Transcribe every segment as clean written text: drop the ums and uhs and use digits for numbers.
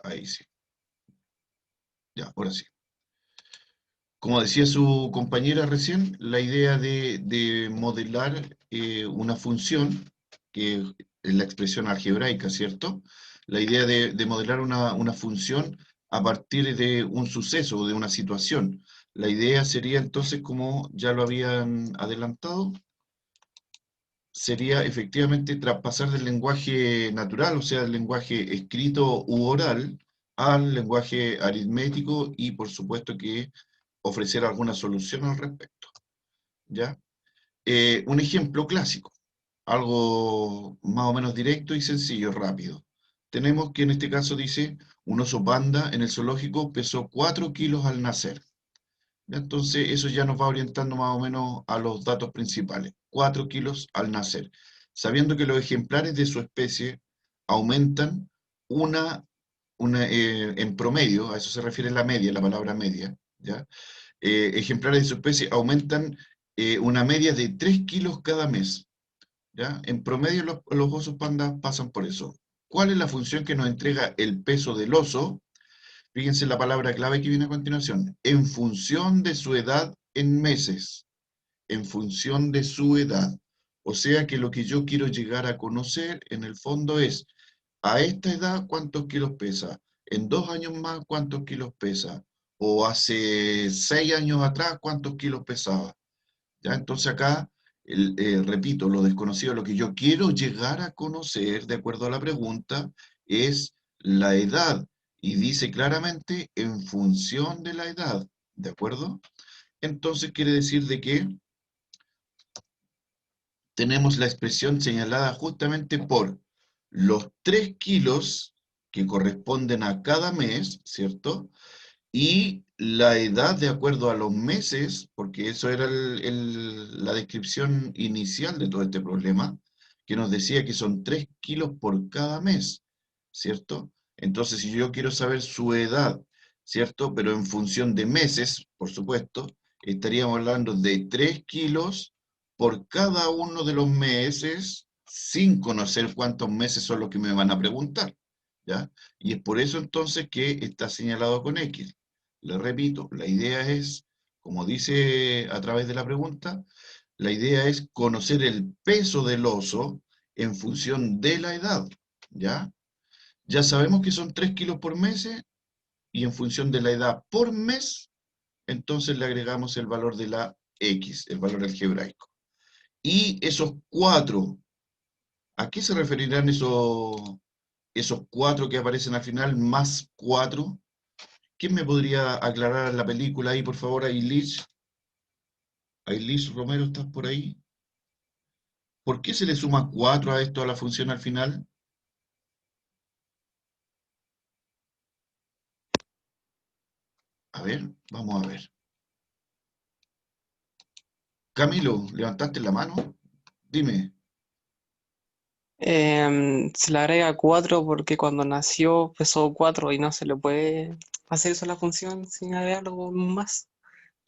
Ahí sí. Ya, ahora sí. Como decía su compañera recién, la idea de modelar una función, que es la expresión algebraica, ¿cierto? La idea de modelar una función a partir de un suceso o de una situación. La idea sería entonces, como ya lo habían adelantado, sería efectivamente traspasar del lenguaje natural, o sea, del lenguaje escrito u oral, al lenguaje aritmético y por supuesto que ofrecer alguna solución al respecto, ¿ya? Un ejemplo clásico, algo más o menos directo y sencillo, rápido. Tenemos que en este caso dice, un oso panda en el zoológico pesó 4 kilos al nacer. Entonces eso ya nos va orientando más o menos a los datos principales. 4 kilos al nacer. Sabiendo que los ejemplares de su especie aumentan una, en promedio, a eso se refiere la media, la palabra media, ¿ya? Ejemplares de su especie aumentan una media de 3 kilos cada mes, ¿ya? En promedio los osos pandas pasan por eso. ¿Cuál es la función que nos entrega el peso del oso? Fíjense la palabra clave que viene a continuación. En función de su edad en meses. En función de su edad. O sea que lo que yo quiero llegar a conocer en el fondo es, a esta edad, ¿cuántos kilos pesa? En 2 años más, ¿cuántos kilos pesa? O hace 6 años atrás, ¿cuántos kilos pesaba? ¿Ya? Entonces acá, repito, lo desconocido, lo que yo quiero llegar a conocer, de acuerdo a la pregunta, es la edad. Y dice claramente en función de la edad, ¿de acuerdo? Entonces quiere decir de que tenemos la expresión señalada justamente por los 3 kilos que corresponden a cada mes, ¿cierto? Y la edad de acuerdo a los meses, porque eso era la descripción inicial de todo este problema, que nos decía que son 3 kilos por cada mes, ¿cierto? Entonces, si yo quiero saber su edad, ¿cierto? Pero en función de meses, por supuesto, estaríamos hablando de 3 kilos por cada uno de los meses, sin conocer cuántos meses son los que me van a preguntar, ¿ya? Y es por eso entonces que está señalado con X. Le repito, la idea es, como dice a través de la pregunta, la idea es conocer el peso del oso en función de la edad, ¿ya? Ya sabemos que son 3 kilos por mes y en función de la edad por mes, entonces le agregamos el valor de la X, el valor algebraico. Y esos 4, ¿a qué se referirán esos 4 que aparecen al final, más 4? ¿Quién me podría aclarar la película ahí, por favor, Ailich? Ailich Romero, ¿estás por ahí? ¿Por qué se le suma 4 a esto, a la función al final? A ver, vamos a ver. Camilo, ¿levantaste la mano? Dime. Se le agrega 4 porque cuando nació pesó 4 y no se le puede hacer eso a la función sin agregar algo más.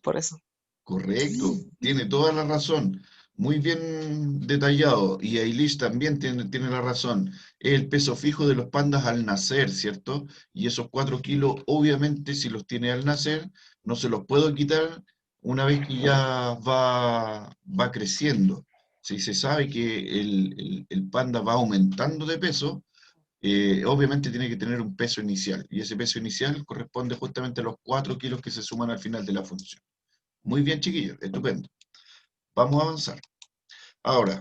Por eso. Correcto, tiene toda la razón. Muy bien detallado. Y Ailich también tiene la razón. Es el peso fijo de los pandas al nacer, ¿cierto? Y esos 4 kilos, obviamente, si los tiene al nacer, no se los puedo quitar una vez que ya va creciendo. Si se sabe que el panda va aumentando de peso, obviamente tiene que tener un peso inicial. Y ese peso inicial corresponde justamente a los 4 kilos que se suman al final de la función. Muy bien, chiquillos, estupendo. Vamos a avanzar. Ahora,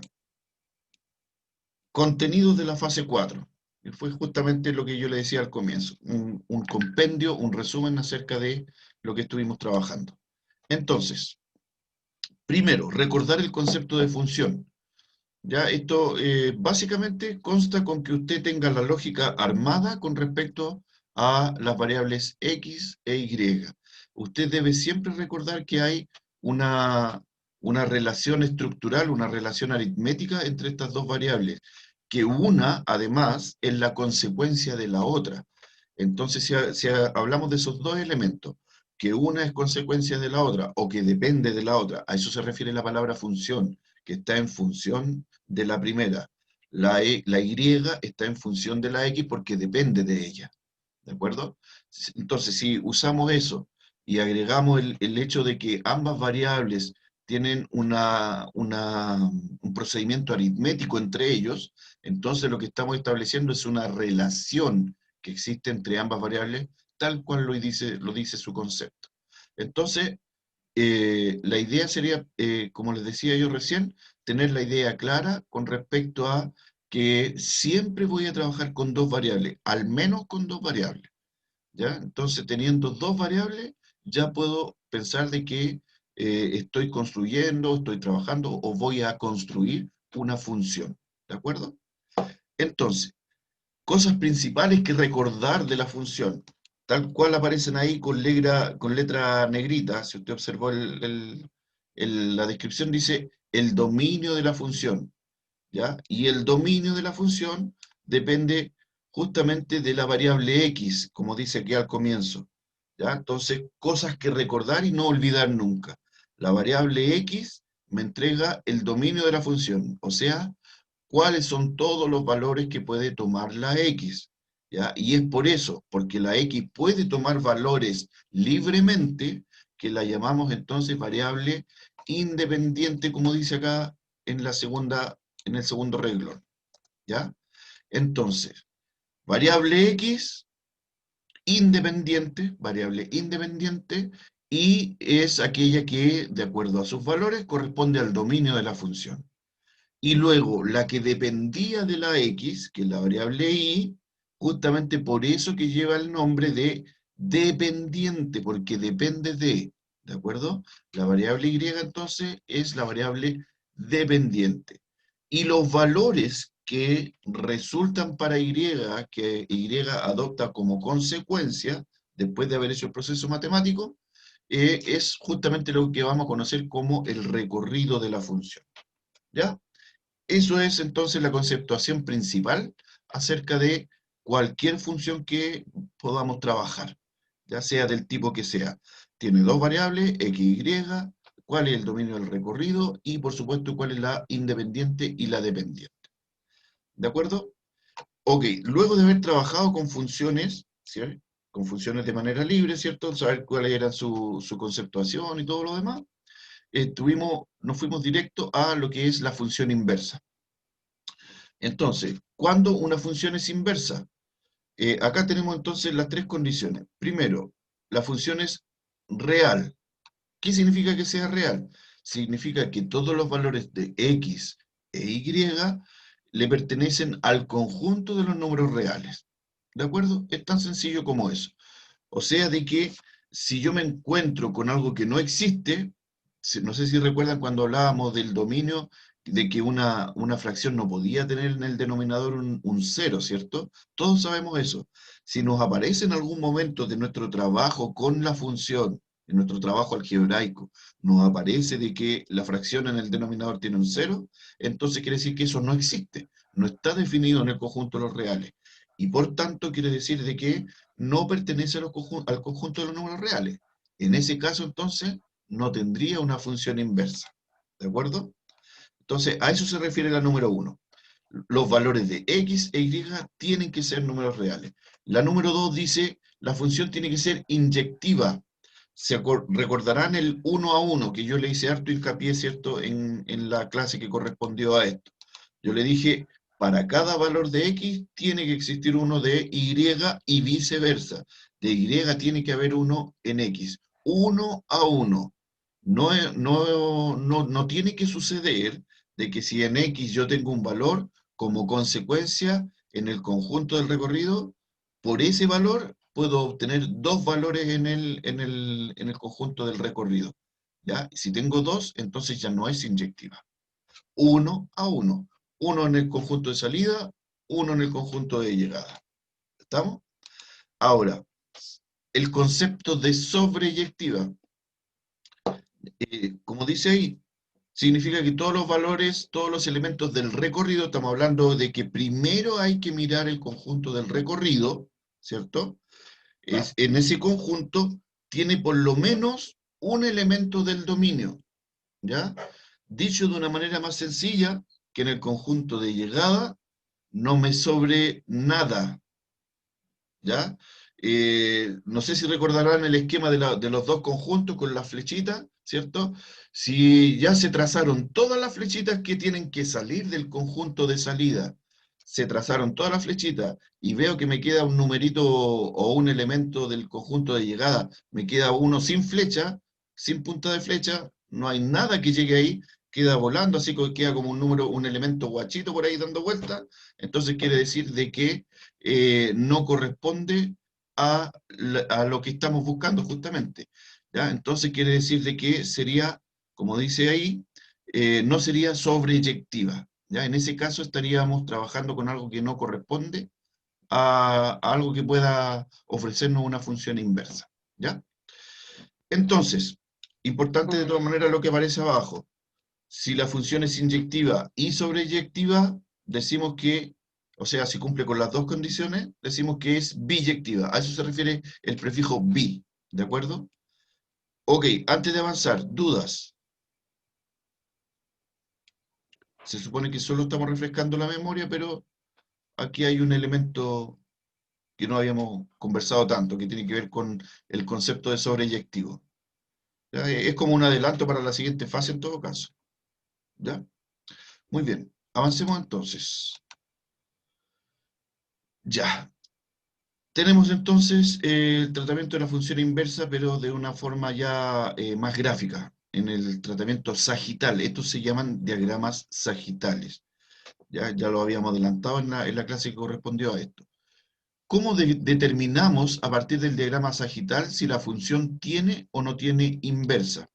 contenidos de la fase 4. Que fue justamente lo que yo le decía al comienzo, un compendio, un resumen acerca de lo que estuvimos trabajando. Entonces, primero, recordar el concepto de función. Ya esto básicamente consta con que usted tenga la lógica armada con respecto a las variables X e Y. Usted debe siempre recordar que hay una, una relación estructural, una relación aritmética entre estas dos variables, que una, además, es la consecuencia de la otra. Entonces, si hablamos de esos dos elementos, que una es consecuencia de la otra o que depende de la otra, a eso se refiere la palabra función, que está en función de la primera. La Y está en función de la X porque depende de ella. ¿De acuerdo? Entonces, si usamos eso y agregamos el hecho de que ambas variables tienen un procedimiento aritmético entre ellos, entonces lo que estamos estableciendo es una relación que existe entre ambas variables, tal cual lo dice su concepto. Entonces, la idea sería, como les decía yo recién, tener la idea clara con respecto a que siempre voy a trabajar con dos variables, al menos con dos variables, ¿ya? Entonces, teniendo dos variables, ya puedo pensar de que estoy construyendo, estoy trabajando o voy a construir una función, ¿de acuerdo? Entonces, cosas principales que recordar de la función, tal cual aparecen ahí con letra negrita. Si usted observó la descripción, dice el dominio de la función, ¿ya? Y el dominio de la función depende justamente de la variable x, como dice aquí al comienzo, ¿ya? Entonces, cosas que recordar y no olvidar nunca. La variable x me entrega el dominio de la función, o sea, cuáles son todos los valores que puede tomar la x, ¿ya? Y es por eso, porque la x puede tomar valores libremente, que la llamamos entonces variable independiente, como dice acá en en el segundo renglón, ¿ya? Entonces, variable independiente, y es aquella que, de acuerdo a sus valores, corresponde al dominio de la función. Y luego la que dependía de la x, que es la variable y, justamente por eso que lleva el nombre de dependiente, porque depende ¿de acuerdo? La variable y entonces es la variable dependiente. Y los valores que resultan para y, que y adopta como consecuencia, después de haber hecho el proceso matemático, es justamente lo que vamos a conocer como el recorrido de la función, ¿ya? Eso es entonces la conceptuación principal acerca de cualquier función que podamos trabajar, ya sea del tipo que sea. Tiene dos variables, x, y, cuál es el dominio del recorrido y por supuesto cuál es la independiente y la dependiente. ¿De acuerdo? Ok, luego de haber trabajado con funciones, ¿sí? Con funciones de manera libre, ¿cierto? Saber cuál era su conceptuación y todo lo demás, nos fuimos directo a lo que es la función inversa. Entonces, ¿cuándo una función es inversa? Acá tenemos entonces las tres condiciones. Primero, la función es real. ¿Qué significa que sea real? Significa que todos los valores de x e y le pertenecen al conjunto de los números reales. ¿De acuerdo? Es tan sencillo como eso. O sea, de que si yo me encuentro con algo que no existe, no sé si recuerdan cuando hablábamos del dominio, de que una fracción no podía tener en el denominador un cero, ¿cierto? Todos sabemos eso. Si nos aparece en algún momento de nuestro trabajo con la función, en nuestro trabajo algebraico, nos aparece de que la fracción en el denominador tiene un cero, entonces quiere decir que eso no existe, no está definido en el conjunto de los reales. Y por tanto quiere decir de que no pertenece al conjunto de los números reales. En ese caso, entonces, no tendría una función inversa. ¿De acuerdo? Entonces, a eso se refiere la número 1. Los valores de x e y tienen que ser números reales. La número 2 dice, la función tiene que ser inyectiva. Recordarán el 1 a 1, que yo le hice harto hincapié, ¿cierto?, en la clase que correspondió a esto. Yo le dije, para cada valor de x tiene que existir uno de y y viceversa. De y tiene que haber uno en x. 1 a 1. No tiene que suceder de que si en x yo tengo un valor, como consecuencia, en el conjunto del recorrido, por ese valor puedo obtener dos valores en el conjunto del recorrido, ¿ya? Si tengo dos, entonces ya no es inyectiva. 1 a 1. Uno en el conjunto de salida, uno en el conjunto de llegada. ¿Estamos? Ahora, el concepto de sobreyectiva, como dice ahí, significa que todos los valores, todos los elementos del recorrido, estamos hablando de que primero hay que mirar el conjunto del recorrido, ¿cierto? En ese conjunto tiene por lo menos un elemento del dominio, ¿ya? Dicho de una manera más sencilla, que en el conjunto de llegada no me sobre nada, ¿ya? no sé si recordarán el esquema de los dos conjuntos con las flechitas, ¿cierto? Si ya se trazaron todas las flechitas que tienen que salir del conjunto de salida, se trazaron todas las flechitas y veo que me queda un numerito o un elemento del conjunto de llegada, me queda uno sin flecha, sin punta de flecha, no hay nada que llegue ahí, queda volando, así que queda como un número, un elemento guachito por ahí dando vueltas, entonces quiere decir de que no corresponde a lo que estamos buscando justamente. ¿Ya? Entonces quiere decir de que sería, como dice ahí, no sería sobreyectiva. ¿Ya? En ese caso estaríamos trabajando con algo que no corresponde a algo que pueda ofrecernos una función inversa. ¿Ya? Entonces, importante de todas maneras lo que aparece abajo. Si la función es inyectiva y sobreyectiva, decimos que, o sea, si cumple con las dos condiciones, decimos que es biyectiva. A eso se refiere el prefijo bi, ¿de acuerdo? Ok, antes de avanzar, dudas. Se supone que solo estamos refrescando la memoria, pero aquí hay un elemento que no habíamos conversado tanto, que tiene que ver con el concepto de sobreyectivo. ¿Ya? Es como un adelanto para la siguiente fase en todo caso. ¿Ya? Muy bien, avancemos entonces. Ya, tenemos entonces el tratamiento de la función inversa, pero de una forma ya más gráfica, en el tratamiento sagital. Estos se llaman diagramas sagitales. Ya lo habíamos adelantado en la clase que correspondió a esto. ¿Cómo determinamos a partir del diagrama sagital si la función tiene o no tiene inversa?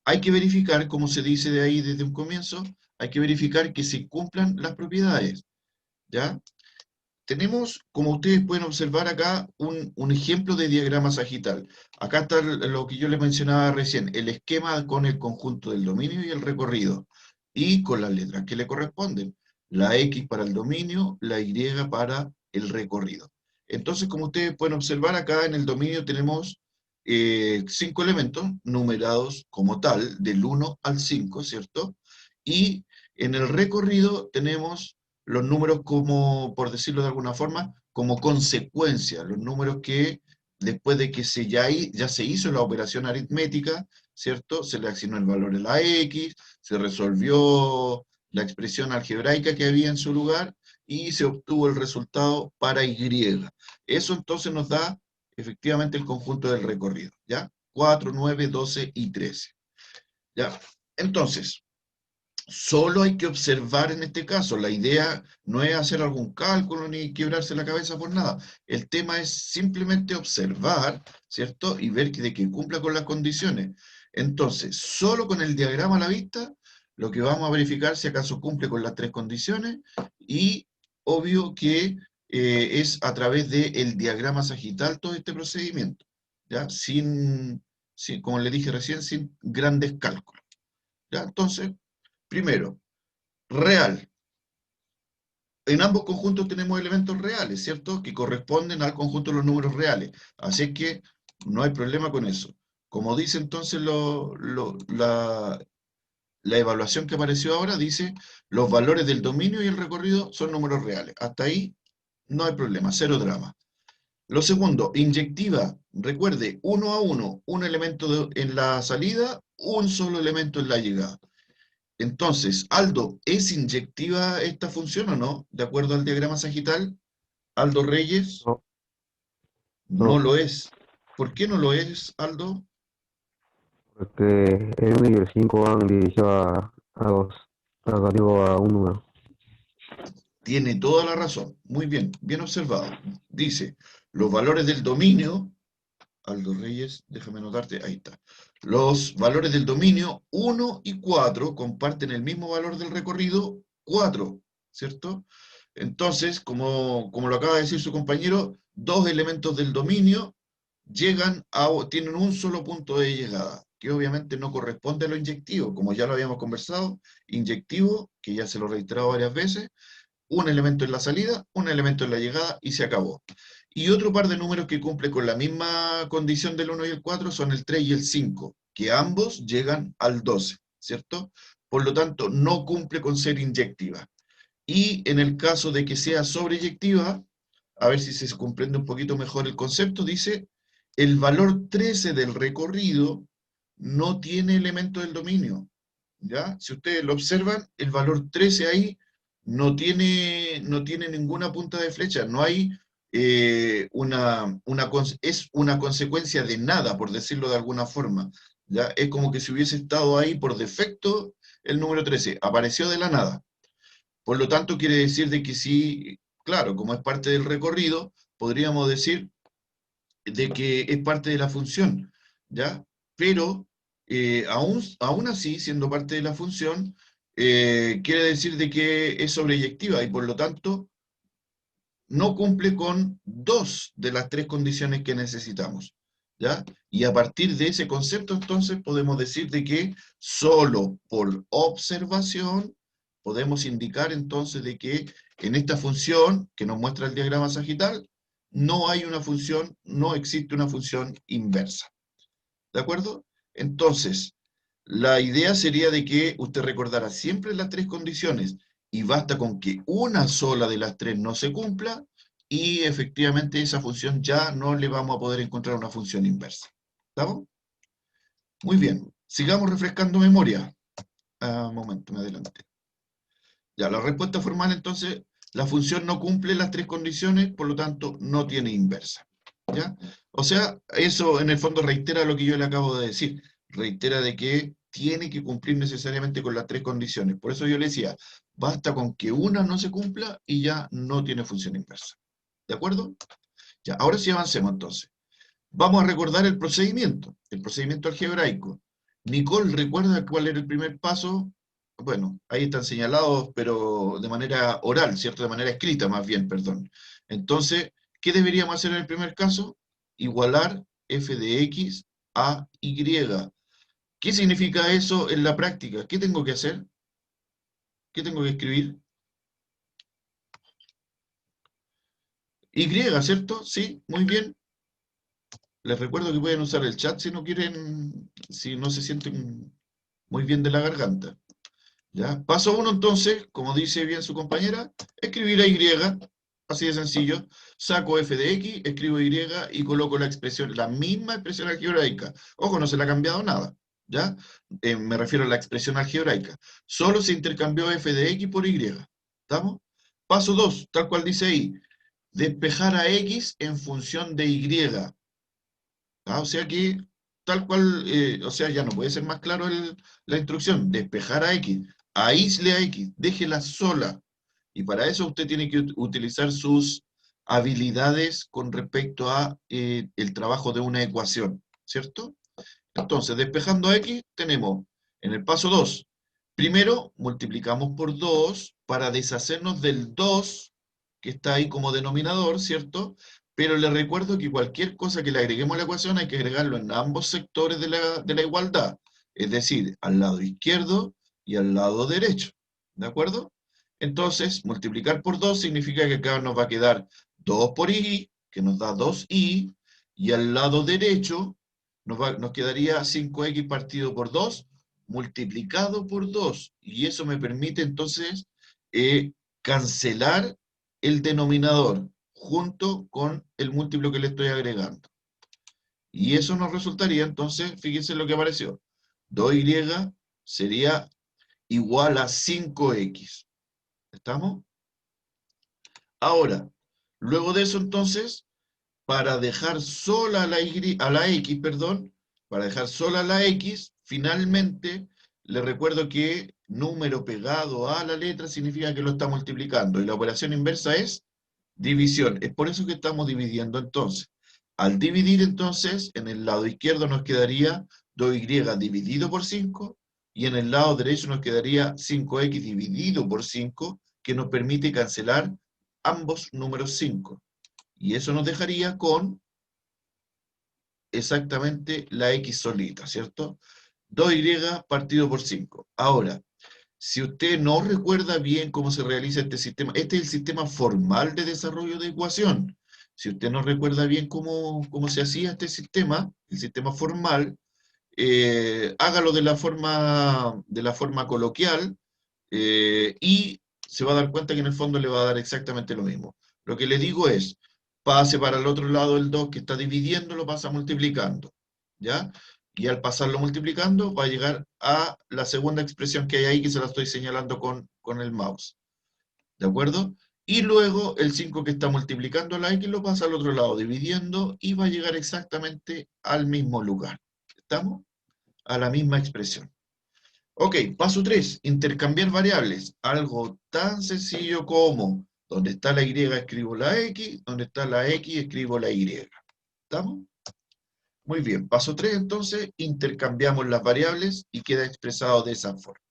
Hay que verificar, como se dice de ahí desde un comienzo, hay que verificar que se cumplan las propiedades. ¿Ya? Tenemos, como ustedes pueden observar acá, un ejemplo de diagrama sagital. Acá está lo que yo les mencionaba recién, el esquema con el conjunto del dominio y el recorrido, y con las letras que le corresponden. La X para el dominio, la Y para el recorrido. Entonces, como ustedes pueden observar, acá en el dominio tenemos 5 elementos numerados como tal, del 1 al 5, ¿cierto? Y en el recorrido tenemos los números como, por decirlo de alguna forma, como consecuencia, los números que después de que ya se hizo la operación aritmética, ¿cierto? Se le asignó el valor de la X, se resolvió la expresión algebraica que había en su lugar y se obtuvo el resultado para Y. Eso entonces nos da efectivamente el conjunto del recorrido, ¿ya? 4, 9, 12 y 13. ¿Ya? Entonces, solo hay que observar en este caso. La idea no es hacer algún cálculo ni quebrarse la cabeza por nada. El tema es simplemente observar, ¿cierto? Y ver de que cumpla con las condiciones. Entonces, solo con el diagrama a la vista, lo que vamos a verificar si acaso cumple con las tres condiciones y obvio que es a través del diagrama sagital todo este procedimiento, ¿ya? Como le dije recién, sin grandes cálculos, ¿ya? Entonces, primero, real. En ambos conjuntos tenemos elementos reales, ¿cierto? Que corresponden al conjunto de los números reales. Así que no hay problema con eso. Como dice entonces la evaluación que apareció ahora, dice los valores del dominio y el recorrido son números reales. Hasta ahí no hay problema, cero drama. Lo segundo, inyectiva. Recuerde, 1 a 1, un elemento en la salida, un solo elemento en la llegada. Entonces, Aldo, ¿es inyectiva esta función o no? De acuerdo al diagrama sagital, Aldo Reyes, No, no no, lo es. ¿Por qué no lo es, Aldo? porque el 1 y el 5 van dirigidos a dos, relativo a un número. Tiene toda la razón. Muy bien, bien observado. Dice, los valores del dominio, Aldo Reyes, déjame anotarte, ahí está. Los valores del dominio 1 y 4 comparten el mismo valor del recorrido 4, ¿cierto? Entonces, como lo acaba de decir su compañero, dos elementos del dominio tienen un solo punto de llegada, que obviamente no corresponde a lo inyectivo, como ya lo habíamos conversado, inyectivo, que ya se lo he reiterado varias veces, un elemento en la salida, un elemento en la llegada y se acabó. Y otro par de números que cumple con la misma condición del 1 y el 4 son el 3 y el 5, que ambos llegan al 12, ¿cierto? Por lo tanto, no cumple con ser inyectiva. Y en el caso de que sea sobreyectiva, a ver si se comprende un poquito mejor el concepto, dice, el valor 13 del recorrido no tiene elemento del dominio, ¿ya? Si ustedes lo observan, el valor 13 ahí no tiene ninguna punta de flecha, no hay es una consecuencia de nada, por decirlo de alguna forma, ¿ya? Es como que si hubiese estado ahí por defecto el número 13, apareció de la nada. Por lo tanto, quiere decir de que sí, claro, como es parte del recorrido, podríamos decir de que es parte de la función, ¿ya? Pero aún así, siendo parte de la función, quiere decir de que es sobreyectiva y por lo tanto no cumple con dos de las tres condiciones que necesitamos, ¿ya? Y a partir de ese concepto, entonces, podemos decir de que solo por observación podemos indicar entonces de que en esta función que nos muestra el diagrama sagital, no hay una función, no existe una función inversa. ¿De acuerdo? Entonces, la idea sería de que usted recordara siempre las tres condiciones y basta con que una sola de las tres no se cumpla y efectivamente esa función ya no le vamos a poder encontrar una función inversa. ¿Estamos? Muy bien. Sigamos refrescando memoria. Un momento, me adelanté. Ya, la respuesta formal entonces, la función no cumple las tres condiciones, por lo tanto no tiene inversa. ¿Ya? O sea, eso en el fondo reitera lo que yo le acabo de decir. Reitera de que tiene que cumplir necesariamente con las tres condiciones. Por eso yo le decía, basta con que una no se cumpla y ya no tiene función inversa. ¿De acuerdo? Ya, ahora sí avancemos entonces. Vamos a recordar el procedimiento algebraico. Nicole, ¿recuerda cuál era el primer paso? Bueno, ahí están señalados, pero de manera oral, ¿cierto? De manera escrita, más bien, perdón. Entonces, ¿qué deberíamos hacer en el primer caso? Igualar f de x a y. ¿Qué significa eso en la práctica? ¿Qué tengo que hacer? ¿Qué tengo que escribir? Y, ¿cierto? Sí, muy bien. Les recuerdo que pueden usar el chat si no quieren, si no se sienten muy bien de la garganta. ¿Ya? Paso 1 entonces, como dice bien su compañera, escribir a y, así de sencillo, saco f de x, escribo y y coloco la expresión, la misma expresión algebraica. Ojo, no se le ha cambiado nada, ¿ya? Me refiero a la expresión algebraica. Solo se intercambió f de x por y, ¿estamos? Paso 2, tal cual dice ahí, despejar a x en función de y. O sea que, tal cual, o sea, ya no puede ser más claro la instrucción, despejar a X, aísle a X, déjela sola. Y para eso usted tiene que utilizar sus habilidades con respecto a el trabajo de una ecuación, ¿cierto? Entonces, despejando a X, tenemos en el paso 2, primero multiplicamos por 2 para deshacernos del 2 que está ahí como denominador, ¿cierto? Pero le recuerdo que cualquier cosa que le agreguemos a la ecuación hay que agregarlo en ambos sectores de la igualdad, es decir, al lado izquierdo y al lado derecho, ¿de acuerdo? Entonces, multiplicar por 2 significa que acá nos va a quedar 2 por y, que nos da 2y, y al lado derecho nos quedaría 5x partido por 2, multiplicado por 2, y eso me permite entonces cancelar el denominador junto con el múltiplo que le estoy agregando. Y eso nos resultaría, entonces, fíjense lo que apareció. 2y sería igual a 5x. ¿Estamos? Ahora, luego de eso, entonces, para dejar sola a la x, perdón, para dejar sola la x, finalmente, le recuerdo que número pegado a la letra significa que lo está multiplicando, y la operación inversa es división. Es por eso que estamos dividiendo entonces. Al dividir entonces, en el lado izquierdo nos quedaría 2y dividido por 5, y en el lado derecho nos quedaría 5x dividido por 5, que nos permite cancelar ambos números 5. Y eso nos dejaría con exactamente la x solita, ¿cierto? 2y partido por 5. Ahora, si usted no recuerda bien cómo se realiza este sistema, este es el sistema formal de desarrollo de ecuación. Si usted no recuerda bien cómo se hacía este sistema, el sistema formal, hágalo de la forma coloquial y se va a dar cuenta que en el fondo le va a dar exactamente lo mismo. Lo que le digo es, pase para el otro lado el 2 que está dividiendo, lo pasa multiplicando, ¿ya? Y al pasarlo multiplicando va a llegar a la segunda expresión que hay ahí, que se la estoy señalando con el mouse, ¿de acuerdo? Y luego el 5 que está multiplicando la x lo pasa al otro lado, dividiendo, y va a llegar exactamente al mismo lugar. ¿Estamos? A la misma expresión. Ok, paso 3, intercambiar variables. Algo tan sencillo como, donde está la y escribo la x, donde está la x escribo la y. ¿Estamos? Muy bien, paso 3 entonces, intercambiamos las variables y queda expresado de esa forma.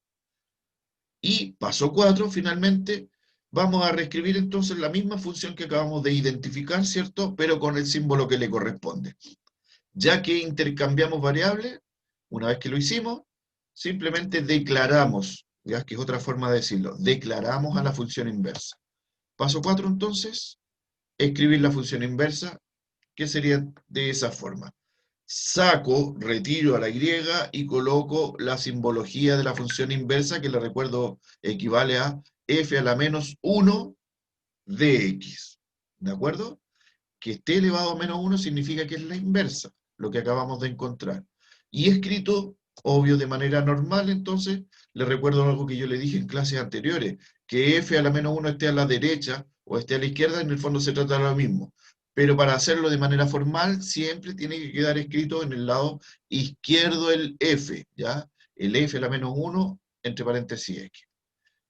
Y paso 4, finalmente, vamos a reescribir entonces la misma función que acabamos de identificar, ¿cierto? Pero con el símbolo que le corresponde. Ya que intercambiamos variables, una vez que lo hicimos, simplemente declaramos, ya que es otra forma de decirlo, declaramos a la función inversa. Paso 4 entonces, escribir la función inversa, que sería de esa forma. Saco, retiro a la y y coloco la simbología de la función inversa, que le recuerdo equivale a f a la menos 1 de x. ¿De acuerdo? Que esté elevado a menos 1 significa que es la inversa, lo que acabamos de encontrar. Y escrito, obvio, de manera normal, entonces, le recuerdo algo que yo le dije en clases anteriores, que f a la menos 1 esté a la derecha o esté a la izquierda, en el fondo se trata de lo mismo. Pero para hacerlo de manera formal, siempre tiene que quedar escrito en el lado izquierdo el f, ¿ya? El f a la menos 1, entre paréntesis x.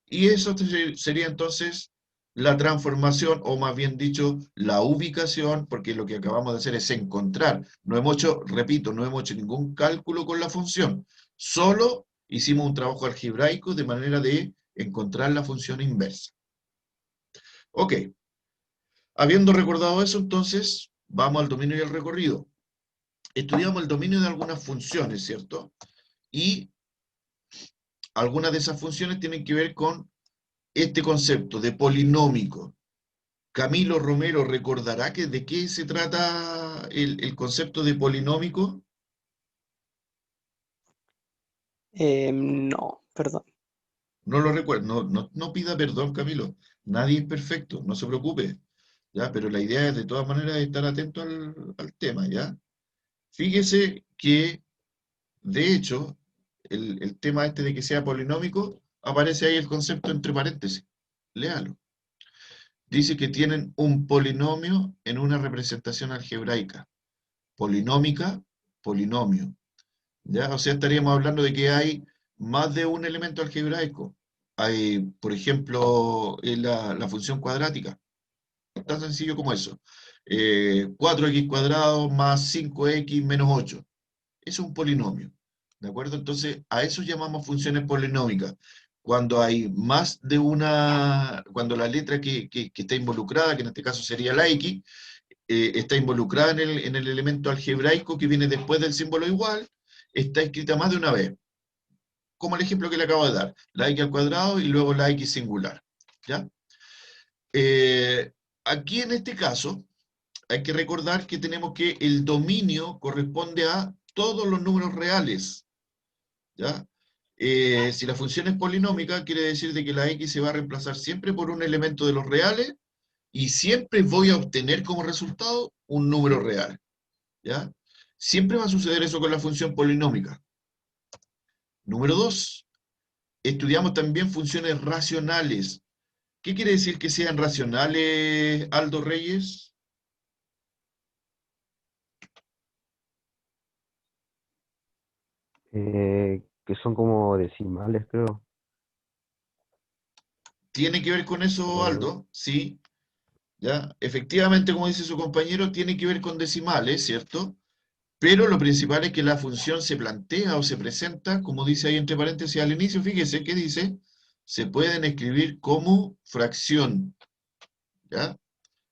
Y eso sería entonces la transformación, o más bien dicho, la ubicación, porque lo que acabamos de hacer es encontrar. No hemos hecho, repito, no hemos hecho ningún cálculo con la función. Solo hicimos un trabajo algebraico de manera de encontrar la función inversa. Ok. Habiendo recordado eso, entonces, vamos al dominio y al recorrido. Estudiamos el dominio de algunas funciones, ¿cierto? Y algunas de esas funciones tienen que ver con este concepto de polinómico. Camilo Romero recordará que de qué se trata el concepto de polinómico. No, perdón. No lo recuerdo, no pida perdón, Camilo. Nadie es perfecto, no se preocupe. ¿Ya? Pero la idea es de todas maneras estar atento al tema, ¿ya? Fíjese que, de hecho, el tema este de que sea polinómico, aparece ahí el concepto entre paréntesis. Léalo. Dice que tienen un polinomio en una representación algebraica. Polinómica, polinomio. ¿Ya? O sea, estaríamos hablando de que hay más de un elemento algebraico. Hay, por ejemplo, la función cuadrática. Tan sencillo como eso. 4x cuadrado más 5x menos 8. Eso es un polinomio. ¿De acuerdo? Entonces, a eso llamamos funciones polinómicas. Cuando hay más de una, cuando la letra que está involucrada, que en este caso sería la x, está involucrada en el elemento algebraico que viene después del símbolo igual, está escrita más de una vez. Como el ejemplo que le acabo de dar, la x al cuadrado y luego la x singular. ¿Ya? Aquí en este caso, hay que recordar que tenemos que el dominio corresponde a todos los números reales. ¿Ya? Si la función es polinómica, quiere decir de que la x se va a reemplazar siempre por un elemento de los reales y siempre voy a obtener como resultado un número real. ¿Ya? Siempre va a suceder eso con la función polinómica. Número 2. Estudiamos también funciones racionales. ¿Qué quiere decir que sean racionales, Aldo Reyes? Que son como decimales, creo. ¿Tiene que ver con eso, O- Aldo? Sí. ¿Ya? Efectivamente, como dice su compañero, tiene que ver con decimales, ¿cierto? Pero lo principal es que la función se plantea o se presenta, como dice ahí entre paréntesis al inicio, fíjese que dice, se pueden escribir como fracción. ¿Ya?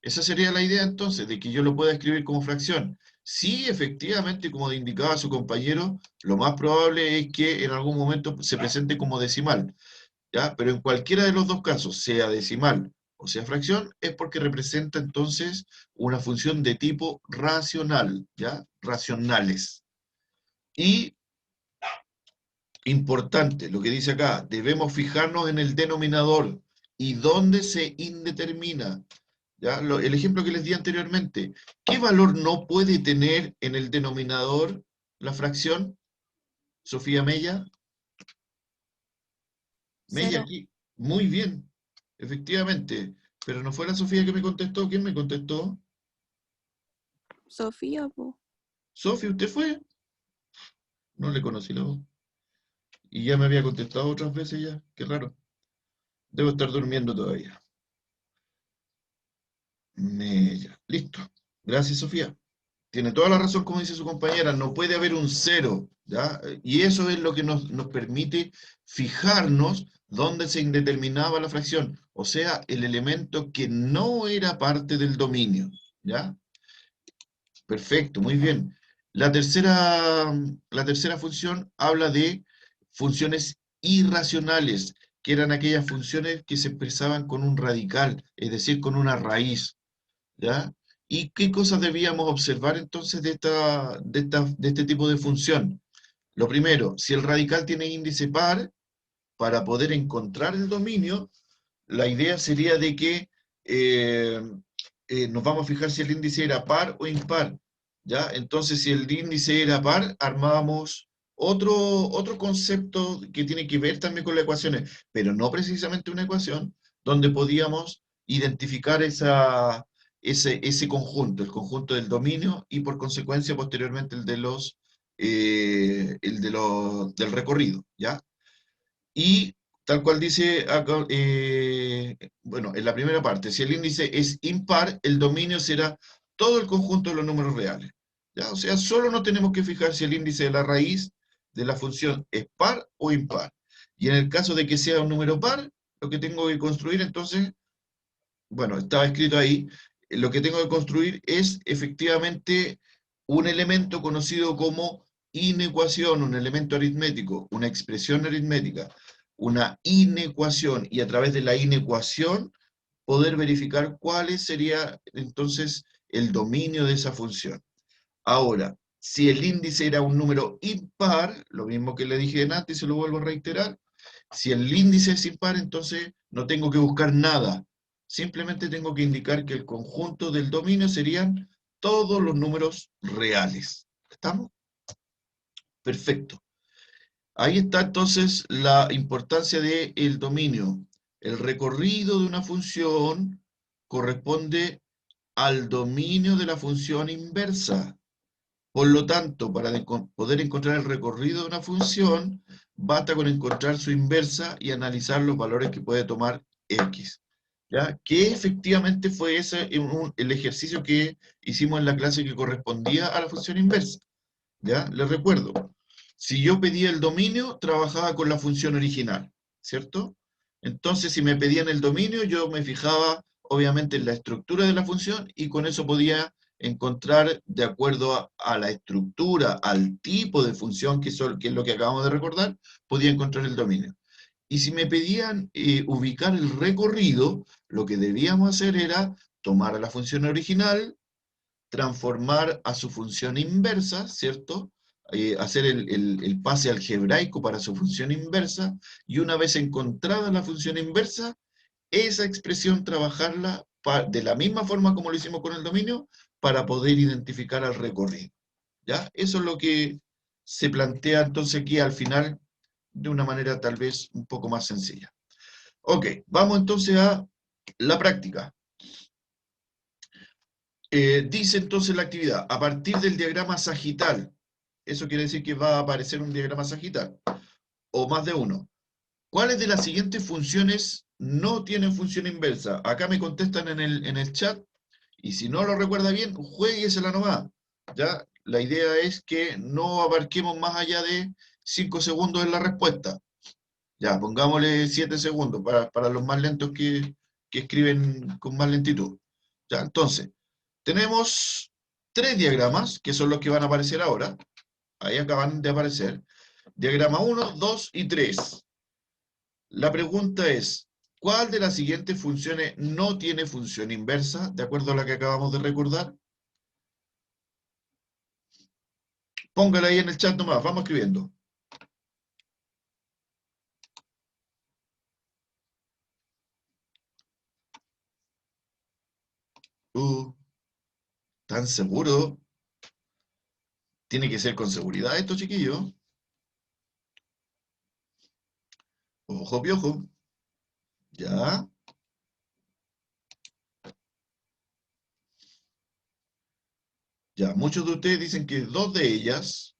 Esa sería la idea entonces, de que yo lo pueda escribir como fracción. Sí, efectivamente, como indicaba su compañero, lo más probable es que en algún momento se presente como decimal, ¿ya? Pero en cualquiera de los dos casos, sea decimal o sea fracción, es porque representa entonces una función de tipo racional, ¿ya? Racionales. Y, importante, lo que dice acá, debemos fijarnos en el denominador y dónde se indetermina. ¿Ya? El ejemplo que les di anteriormente. ¿Qué valor no puede tener en el denominador la fracción? Sofía Mella. Mella Cero. aquí. Muy bien, efectivamente. Pero no fue la Sofía que me contestó. ¿Quién me contestó? Sofía, po. Sofía, ¿usted fue? No le conocí la voz. Y ya me había contestado otras veces ya. Qué raro. Debo estar durmiendo todavía. Mella. Listo. Gracias, Sofía. Tiene toda la razón, como dice su compañera, no puede haber un cero, ¿ya? Y eso es lo que nos permite fijarnos dónde se indeterminaba la fracción, o sea, el elemento que no era parte del dominio, ¿ya? Perfecto, muy bien. La tercera función habla de funciones irracionales, que eran aquellas funciones que se expresaban con un radical, es decir, con una raíz. ¿Ya? ¿Y qué cosas debíamos observar entonces de este tipo de función? Lo primero, si el radical tiene índice par, para poder encontrar el dominio, la idea sería de que eh, nos vamos a fijar si el índice era par o impar, ¿ya? Entonces, si el índice era par, armábamos otro concepto que tiene que ver también con las ecuaciones, pero no precisamente una ecuación, donde podíamos identificar ese conjunto, el conjunto del dominio y por consecuencia posteriormente del recorrido, ¿ya? Y tal cual dice acá, bueno, en la primera parte, si el índice es impar, el dominio será todo el conjunto de los números reales. ¿Ya? O sea, solo nos tenemos que fijar si el índice de la raíz de la función es par o impar. Y en el caso de que sea un número par, lo que tengo que construir entonces, bueno, estaba escrito ahí, lo que tengo que construir es efectivamente un elemento conocido como inecuación, un elemento aritmético, una expresión aritmética, una inecuación, y a través de la inecuación poder verificar cuál sería entonces el dominio de esa función. Ahora, si el índice era un número impar, lo mismo que le dije antes y se lo vuelvo a reiterar, si el índice es impar, entonces no tengo que buscar nada. Simplemente tengo que indicar que el conjunto del dominio serían todos los números reales. ¿Estamos? Perfecto. Ahí está entonces la importancia del dominio. El recorrido de una función corresponde al dominio de la función inversa. Por lo tanto, para poder encontrar el recorrido de una función, basta con encontrar su inversa y analizar los valores que puede tomar x. ¿Ya? Que efectivamente fue ese el ejercicio que hicimos en la clase que correspondía a la función inversa. ¿Ya? Les recuerdo, si yo pedía el dominio, trabajaba con la función original, ¿cierto? Entonces, si me pedían el dominio, yo me fijaba obviamente en la estructura de la función y con eso podía encontrar, de acuerdo a la estructura, al tipo de función que es lo que acabamos de recordar, podía encontrar el dominio. Y si me pedían ubicar el recorrido, lo que debíamos hacer era tomar a la función original, transformar a su función inversa, ¿cierto? Hacer el pase algebraico para su función inversa, y una vez encontrada la función inversa, esa expresión trabajarla de la misma forma como lo hicimos con el dominio, para poder identificar al recorrido. ¿Ya? Eso es lo que se plantea entonces aquí al final, de una manera tal vez un poco más sencilla. Ok, vamos entonces a la práctica. Dice entonces la actividad, a partir del diagrama sagital, eso quiere decir que va a aparecer un diagrama sagital, o más de uno. ¿Cuáles de las siguientes funciones no tienen función inversa? Acá me contestan en el chat, y si no lo recuerda bien, jueguesela nomás. ¿Ya? La idea es que no abarquemos más allá de 5 segundos en la respuesta. Ya, pongámosle 7 segundos para los más lentos que escriben con más lentitud. Ya, entonces, tenemos 3 diagramas, que son los que van a aparecer ahora. Ahí acaban de aparecer. Diagrama 1, 2 y 3. La pregunta es, ¿cuál de las siguientes funciones no tiene función inversa, de acuerdo a la que acabamos de recordar? Póngala ahí en el chat nomás, vamos escribiendo. ¿Están seguros? Tiene que ser con seguridad esto, chiquillos. Ojo, piojo. Ya. Ya, muchos de ustedes dicen que dos de ellas.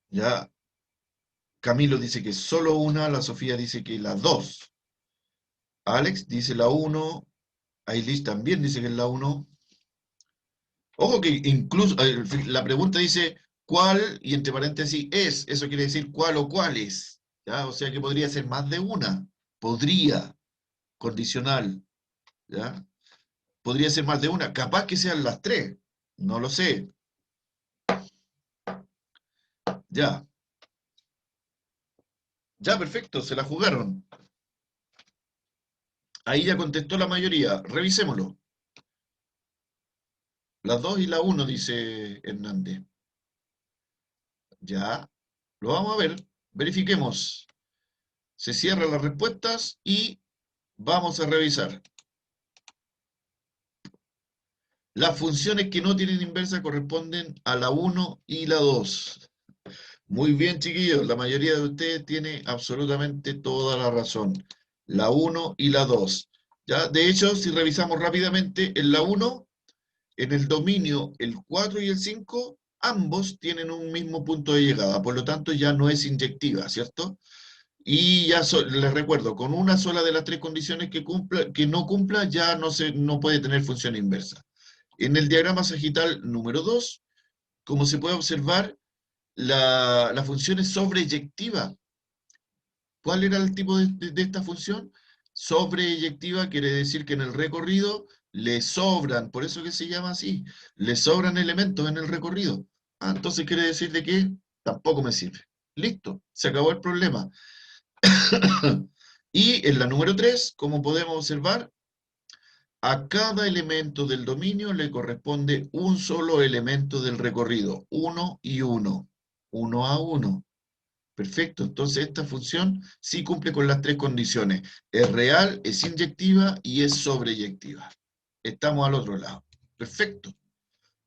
Ya. Camilo dice que solo una, la Sofía dice que las dos. Alex dice la 1, Ailis también dice que es la 1. Ojo que incluso la pregunta dice cuál, y entre paréntesis es, eso quiere decir cuál o cuáles. ¿Ya? O sea que podría ser más de una. Podría, condicional. ¿Ya? Podría ser más de una. Capaz que sean las tres. No lo sé. Ya. Ya, perfecto, se la jugaron. Ahí ya contestó la mayoría. Revisémoslo. Las 2 y la 1, dice Hernández. Ya. Lo vamos a ver. Verifiquemos. Se cierran las respuestas y vamos a revisar. Las funciones que no tienen inversa corresponden a la 1 y la 2. Muy bien, chiquillos. La mayoría de ustedes tiene absolutamente toda la razón. La 1 y la 2. ¿Ya? De hecho, si revisamos rápidamente, en la 1, en el dominio, el 4 y el 5, ambos tienen un mismo punto de llegada. Por lo tanto, ya no es inyectiva, ¿cierto? Y ya les recuerdo, con una sola de las tres condiciones que no cumpla, ya no puede tener función inversa. En el diagrama sagital número 2, como se puede observar, la función es sobreyectiva. ¿Cuál era el tipo de esta función? Sobreyectiva quiere decir que en el recorrido le sobran, por eso que se llama así, le sobran elementos en el recorrido. Entonces quiere decir de que tampoco me sirve. Listo, se acabó el problema. Y en la número 3, como podemos observar, a cada elemento del dominio le corresponde un solo elemento del recorrido, 1 y 1, 1 a 1. Perfecto, entonces esta función sí cumple con las tres condiciones. Es real, es inyectiva y es sobreyectiva. Estamos al otro lado. Perfecto.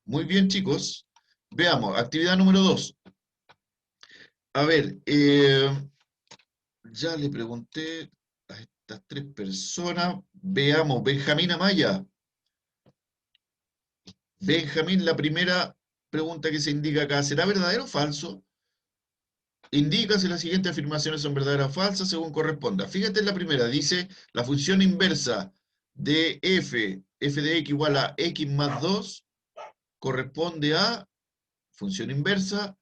Muy bien, chicos. Veamos, actividad número 2. A ver, ya le pregunté a estas tres personas. Veamos, Benjamín Amaya. Benjamín, la primera pregunta que se indica acá, ¿será verdadero o falso? Indica si las siguientes afirmaciones son verdaderas o falsas según corresponda. Fíjate en la primera, dice la función inversa de f de x igual a x más 2, corresponde a función inversa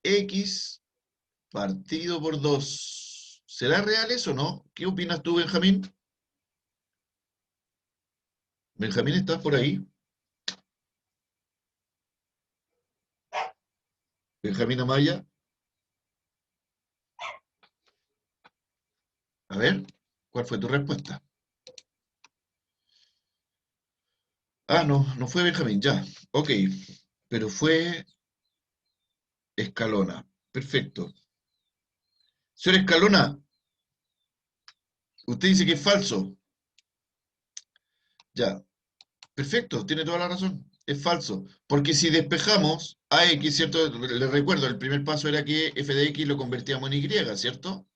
x partido por 2. ¿Será real eso o no? ¿Qué opinas tú, Benjamín? Benjamín, ¿estás por ahí? Benjamín Amaya. A ver, ¿cuál fue tu respuesta? No, no fue Benjamín, ya. Ok, pero fue Escalona. Perfecto. Señor Escalona, usted dice que es falso. Ya, perfecto, tiene toda la razón. Es falso. Porque si despejamos a x, ¿cierto? Le recuerdo, el primer paso era que f de x lo convertíamos en y, ¿cierto?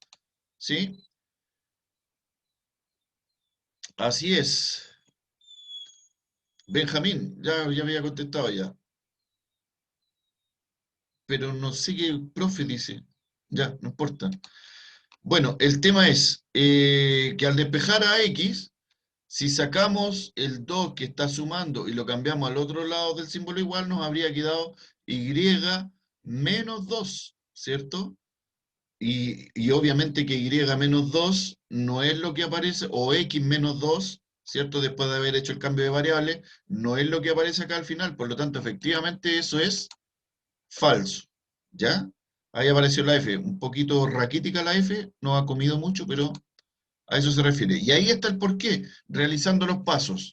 ¿Sí? Así es. Benjamín, ya había contestado ya. Pero no sé qué profe dice. Ya, no importa. Bueno, el tema es que al despejar a x, si sacamos el 2 que está sumando y lo cambiamos al otro lado del símbolo igual, nos habría quedado y menos 2, ¿cierto? Y obviamente que y menos 2 no es lo que aparece, o x menos 2, ¿cierto? Después de haber hecho el cambio de variable, no es lo que aparece acá al final. Por lo tanto, efectivamente eso es falso, ¿ya? Ahí apareció la F, un poquito raquítica la F, no ha comido mucho, pero a eso se refiere. Y ahí está el porqué, realizando los pasos.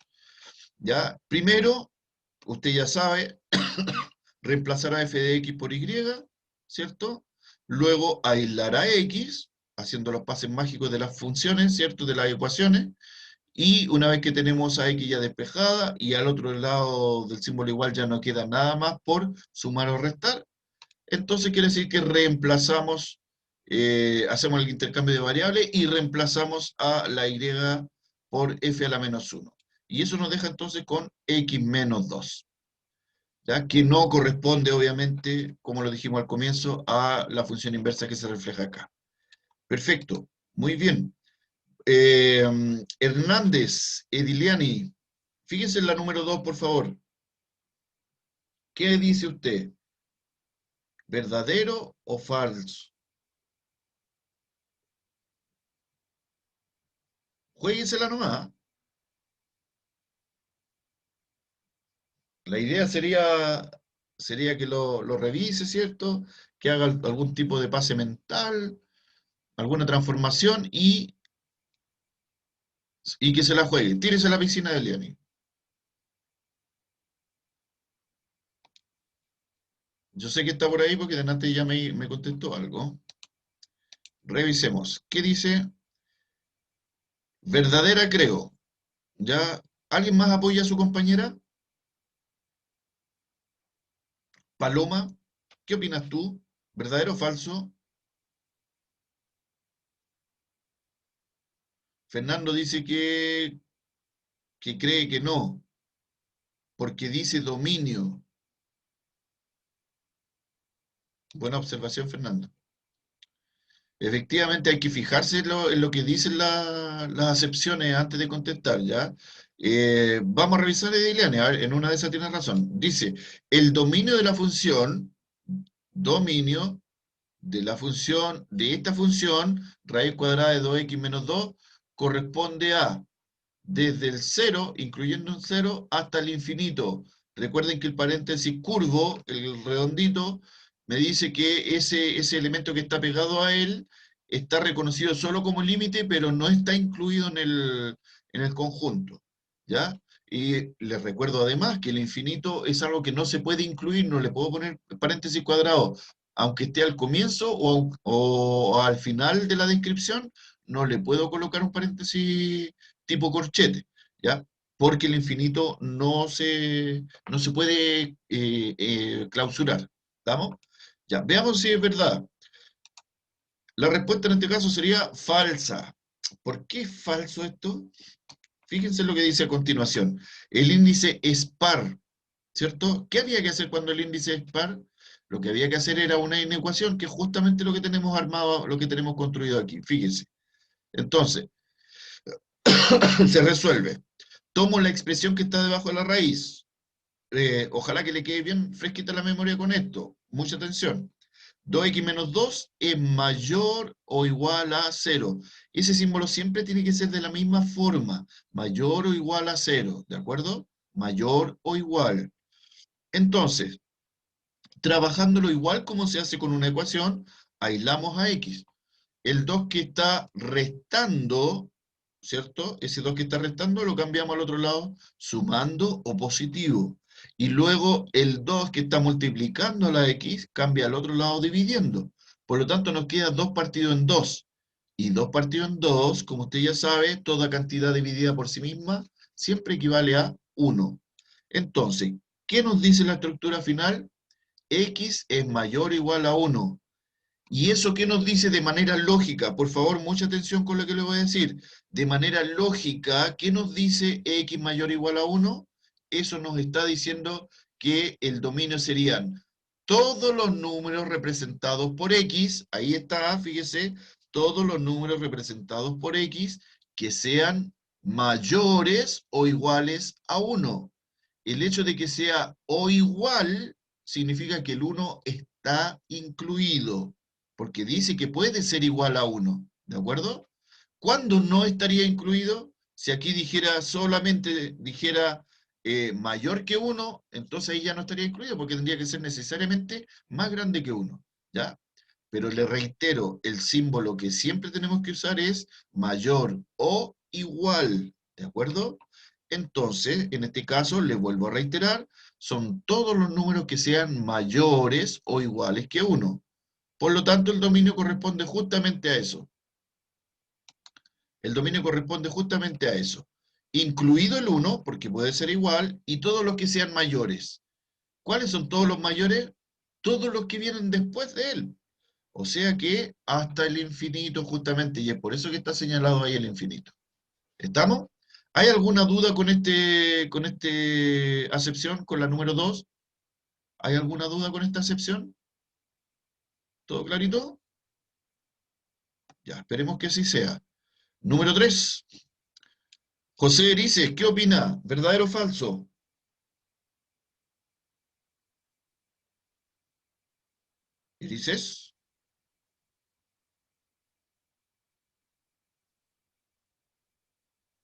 ¿Ya? Primero, usted ya sabe, reemplazar a f de x por y, ¿cierto? Luego aislar a x, haciendo los pases mágicos de las funciones, ¿cierto? De las ecuaciones. Y una vez que tenemos a x ya despejada, y al otro lado del símbolo igual ya no queda nada más por sumar o restar, entonces quiere decir que reemplazamos, hacemos el intercambio de variables y reemplazamos a la y por f a la menos 1. Y eso nos deja entonces con x menos 2. ¿Ya? Que no corresponde, obviamente, como lo dijimos al comienzo, a la función inversa que se refleja acá. Perfecto, muy bien. Hernández, Ediliani, fíjense en la número 2, por favor. ¿Qué dice usted? ¿Verdadero o falso? Juéguensela nomás. La idea sería que lo revise, ¿cierto? Que haga algún tipo de pase mental, alguna transformación y que se la juegue. Tírese a la piscina de Liani. Yo sé que está por ahí porque delante ya me contestó algo. Revisemos. ¿Qué dice? Verdadera, creo. ¿Ya? ¿Alguien más apoya a su compañera? Paloma, ¿qué opinas tú? ¿Verdadero o falso? Fernando dice que cree que no, porque dice dominio. Buena observación, Fernando. Efectivamente, hay que fijarse en lo que dicen las acepciones antes de contestar, ¿ya? Vamos a revisar, Ediliane, a ver, en una de esas tiene razón. Dice, el dominio de la función, dominio de la función, de esta función, raíz cuadrada de 2x menos 2, corresponde a desde el 0, incluyendo un 0, hasta el infinito. Recuerden que el paréntesis curvo, el redondito, me dice que ese elemento que está pegado a él está reconocido solo como límite, pero no está incluido en el conjunto. ¿Ya? Y les recuerdo además que el infinito es algo que no se puede incluir, no le puedo poner paréntesis cuadrado, aunque esté al comienzo o al final de la descripción, no le puedo colocar un paréntesis tipo corchete, ¿ya? Porque el infinito no se puede clausurar, ¿estamos? Ya, veamos si es verdad. La respuesta en este caso sería falsa. ¿Por qué es falso esto? Fíjense lo que dice a continuación. El índice es par, ¿cierto? ¿Qué había que hacer cuando el índice es par? Lo que había que hacer era una inecuación, que es justamente lo que tenemos armado, lo que tenemos construido aquí. Fíjense. Entonces, se resuelve. Tomo la expresión que está debajo de la raíz. Ojalá que le quede bien fresquita la memoria con esto. Mucha atención. 2x menos 2 es mayor o igual a 0. Ese símbolo siempre tiene que ser de la misma forma. Mayor o igual a 0. ¿De acuerdo? Mayor o igual. Entonces, trabajándolo igual como se hace con una ecuación, aislamos a x. El 2 que está restando, ¿cierto? Ese 2 que está restando lo cambiamos al otro lado, sumando o positivo. Y luego el 2 que está multiplicando a la x cambia al otro lado dividiendo. Por lo tanto nos queda 2 partido en 2. Y 2 partido en 2, como usted ya sabe, toda cantidad dividida por sí misma siempre equivale a 1. Entonces, ¿qué nos dice la estructura final? X es mayor o igual a 1. ¿Y eso qué nos dice de manera lógica? Por favor, mucha atención con lo que le voy a decir. De manera lógica, ¿qué nos dice x mayor o igual a 1? Eso nos está diciendo que el dominio serían todos los números representados por x, ahí está, fíjese, todos los números representados por x que sean mayores o iguales a 1. El hecho de que sea o igual significa que el 1 está incluido, porque dice que puede ser igual a 1, ¿de acuerdo? ¿Cuándo no estaría incluido? Si aquí dijera solamente, dijera mayor que 1, entonces ahí ya no estaría incluido, porque tendría que ser necesariamente más grande que 1, ¿ya? Pero le reitero, el símbolo que siempre tenemos que usar es mayor o igual, ¿de acuerdo? Entonces, en este caso, le vuelvo a reiterar, son todos los números que sean mayores o iguales que 1. Por lo tanto, el dominio corresponde justamente a eso. El dominio corresponde justamente a eso. incluido el 1, porque puede ser igual, y todos los que sean mayores. ¿Cuáles son todos los mayores? Todos los que vienen después de él. O sea que hasta el infinito justamente, y es por eso que está señalado ahí el infinito. ¿Estamos? ¿Hay alguna duda con este acepción, con la número 2? ¿Hay alguna duda con esta acepción? ¿Todo clarito? Ya, esperemos que así sea. Número 3. José Erice, ¿qué opina? ¿Verdadero o falso? Erices.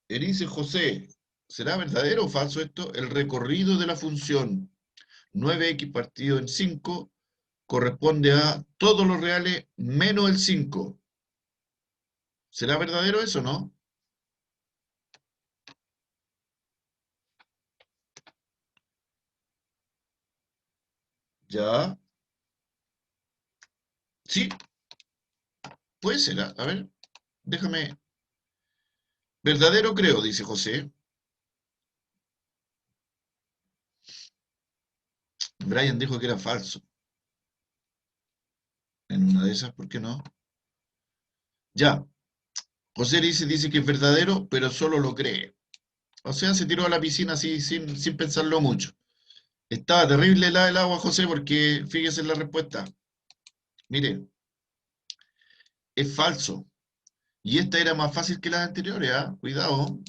Erice José, ¿será verdadero o falso esto? El recorrido de la función 9x partido en 5 corresponde a todos los reales menos el 5. ¿Será verdadero eso, no? Ya. Sí, puede ser. A ver, déjame. Verdadero creo, dice José. Brian dijo que era falso. En una de esas, ¿por qué no? Ya. José dice que es verdadero, pero solo lo cree. O sea, se tiró a la piscina así sin pensarlo mucho. Estaba terrible el agua, José, porque fíjese en la respuesta. Mire, es falso. Y esta era más fácil que las anteriores, ¿ah? Cuidado.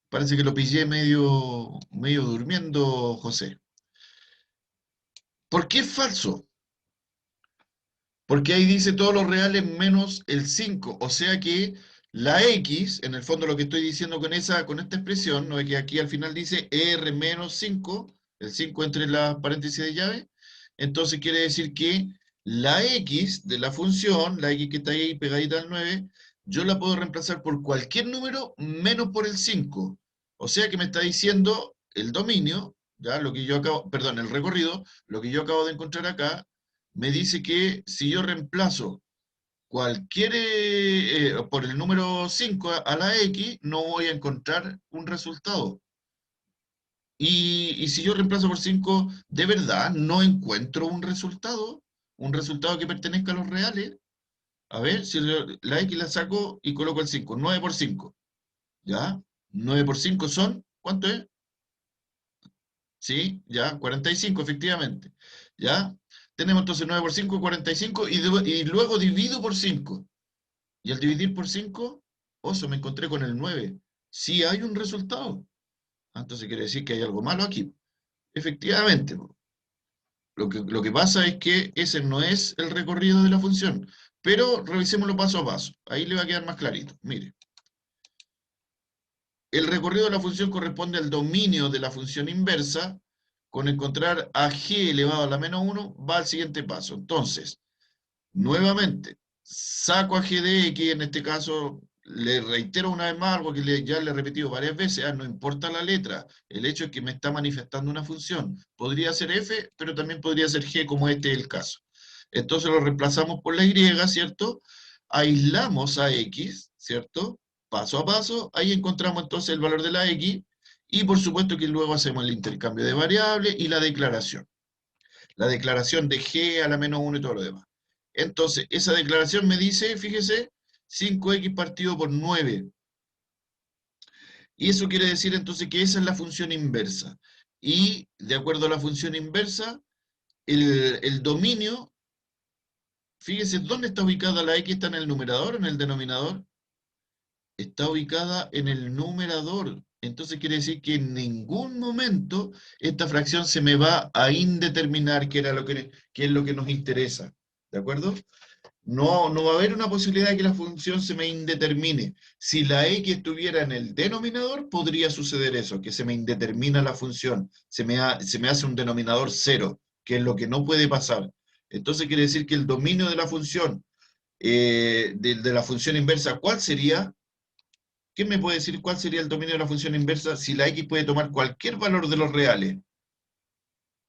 Parece que lo pillé medio durmiendo, José. ¿Por qué es falso? Porque ahí dice todos los reales menos el 5. O sea que la X, en el fondo lo que estoy diciendo con esta expresión, ¿no? Es que aquí al final dice R menos 5, el 5 entre las paréntesis de llave. Entonces quiere decir que la X de la función, la X que está ahí pegadita al 9, yo la puedo reemplazar por cualquier número menos por el 5. O sea que me está diciendo el dominio, ya lo que yo acabo, perdón, el recorrido, lo que yo acabo de encontrar acá, me dice que si yo reemplazo cualquier, por el número 5 a la X, no voy a encontrar un resultado. Y si yo reemplazo por 5, de verdad no encuentro un resultado que pertenezca a los reales. A ver, si la X la saco y coloco el 5, 9 por 5, ¿ya? 9 por 5 son, ¿cuánto es? Sí, ya, 45 efectivamente. ¿Ya? Tenemos entonces 9 por 5, 45, y luego divido por 5. Y al dividir por 5, oso, me encontré con el 9. Sí hay un resultado. Entonces quiere decir que hay algo malo aquí. Efectivamente, po. Lo que pasa es que ese no es el recorrido de la función. Pero revisémoslo paso a paso. Ahí le va a quedar más clarito. Mire, el recorrido de la función corresponde al dominio de la función inversa. Con encontrar a g elevado a la menos 1, va al siguiente paso. Entonces, nuevamente, saco a g de x, en este caso, le reitero una vez más algo que ya le he repetido varias veces, no importa la letra, el hecho es que me está manifestando una función. Podría ser f, pero también podría ser g, como este es el caso. Entonces lo reemplazamos por la y, ¿cierto? Aislamos a x, ¿cierto? Paso a paso, ahí encontramos entonces el valor de la x, y por supuesto que luego hacemos el intercambio de variables y la declaración. La declaración de g a la menos 1 y todo lo demás. Entonces, esa declaración me dice, fíjese, 5x partido por 9. Y eso quiere decir entonces que esa es la función inversa. Y de acuerdo a la función inversa, el dominio, fíjese, ¿dónde está ubicada la x? ¿Está en el numerador o en el denominador? Está ubicada en el numerador. Entonces quiere decir que en ningún momento esta fracción se me va a indeterminar, que es lo que nos interesa. ¿De acuerdo? No va a haber una posibilidad de que la función se me indetermine. Si la x estuviera en el denominador, podría suceder eso, que se me indetermina la función, se me hace un denominador cero, que es lo que no puede pasar. Entonces quiere decir que el dominio de la función, de la función inversa, ¿cuál sería? ¿Quién me puede decir cuál sería el dominio de la función inversa si la x puede tomar cualquier valor de los reales?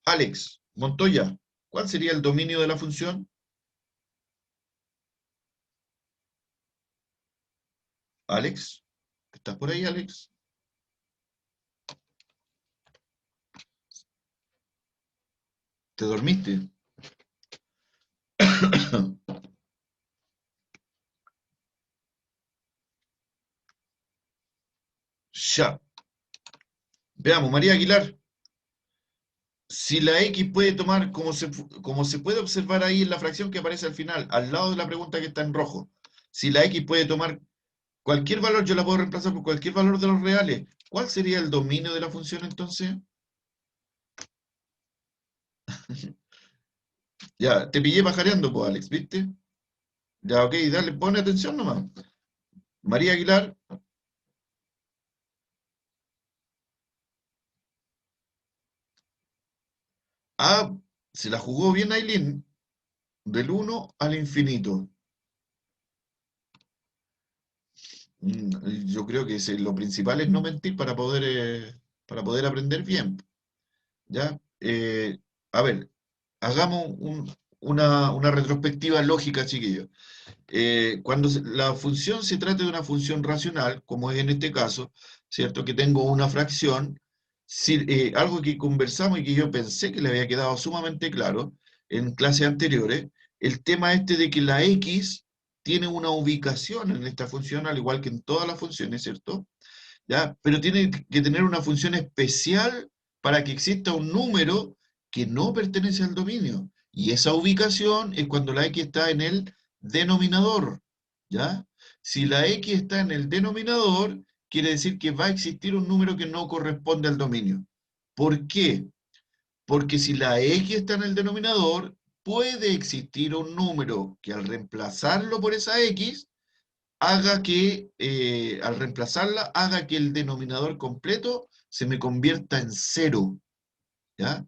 Alex, Montoya, ¿cuál sería el dominio de la función? Alex, ¿estás por ahí, Alex? ¿Te dormiste? Ya. Veamos, María Aguilar. Si la X puede tomar, como se puede observar ahí en la fracción que aparece al final, al lado de la pregunta que está en rojo, si la X puede tomar cualquier valor, yo la puedo reemplazar por cualquier valor de los reales. ¿Cuál sería el dominio de la función entonces? Ya, te pillé pajareando, pues, Alex, ¿viste? Ya, ok, dale, pone atención nomás. María Aguilar. Ah, se la jugó bien Aileen, del 1 al infinito. Yo creo que lo principal es no mentir para poder aprender bien. ¿Ya? A ver, hagamos una retrospectiva lógica, chiquillos. Cuando la función se trata de una función racional, como es en este caso, ¿cierto? Que tengo una fracción, algo que conversamos y que yo pensé que le había quedado sumamente claro en clases anteriores, el tema este de que la x tiene una ubicación en esta función, al igual que en todas las funciones, ¿cierto? ¿Ya? Pero tiene que tener una función especial para que exista un número que no pertenece al dominio. Y esa ubicación es cuando la x está en el denominador, ¿ya? Si la x está en el denominador, quiere decir que va a existir un número que no corresponde al dominio. ¿Por qué? Porque si la x está en el denominador, puede existir un número que al reemplazarlo por esa x, haga que, al reemplazarla, haga que el denominador completo se me convierta en cero, ¿ya?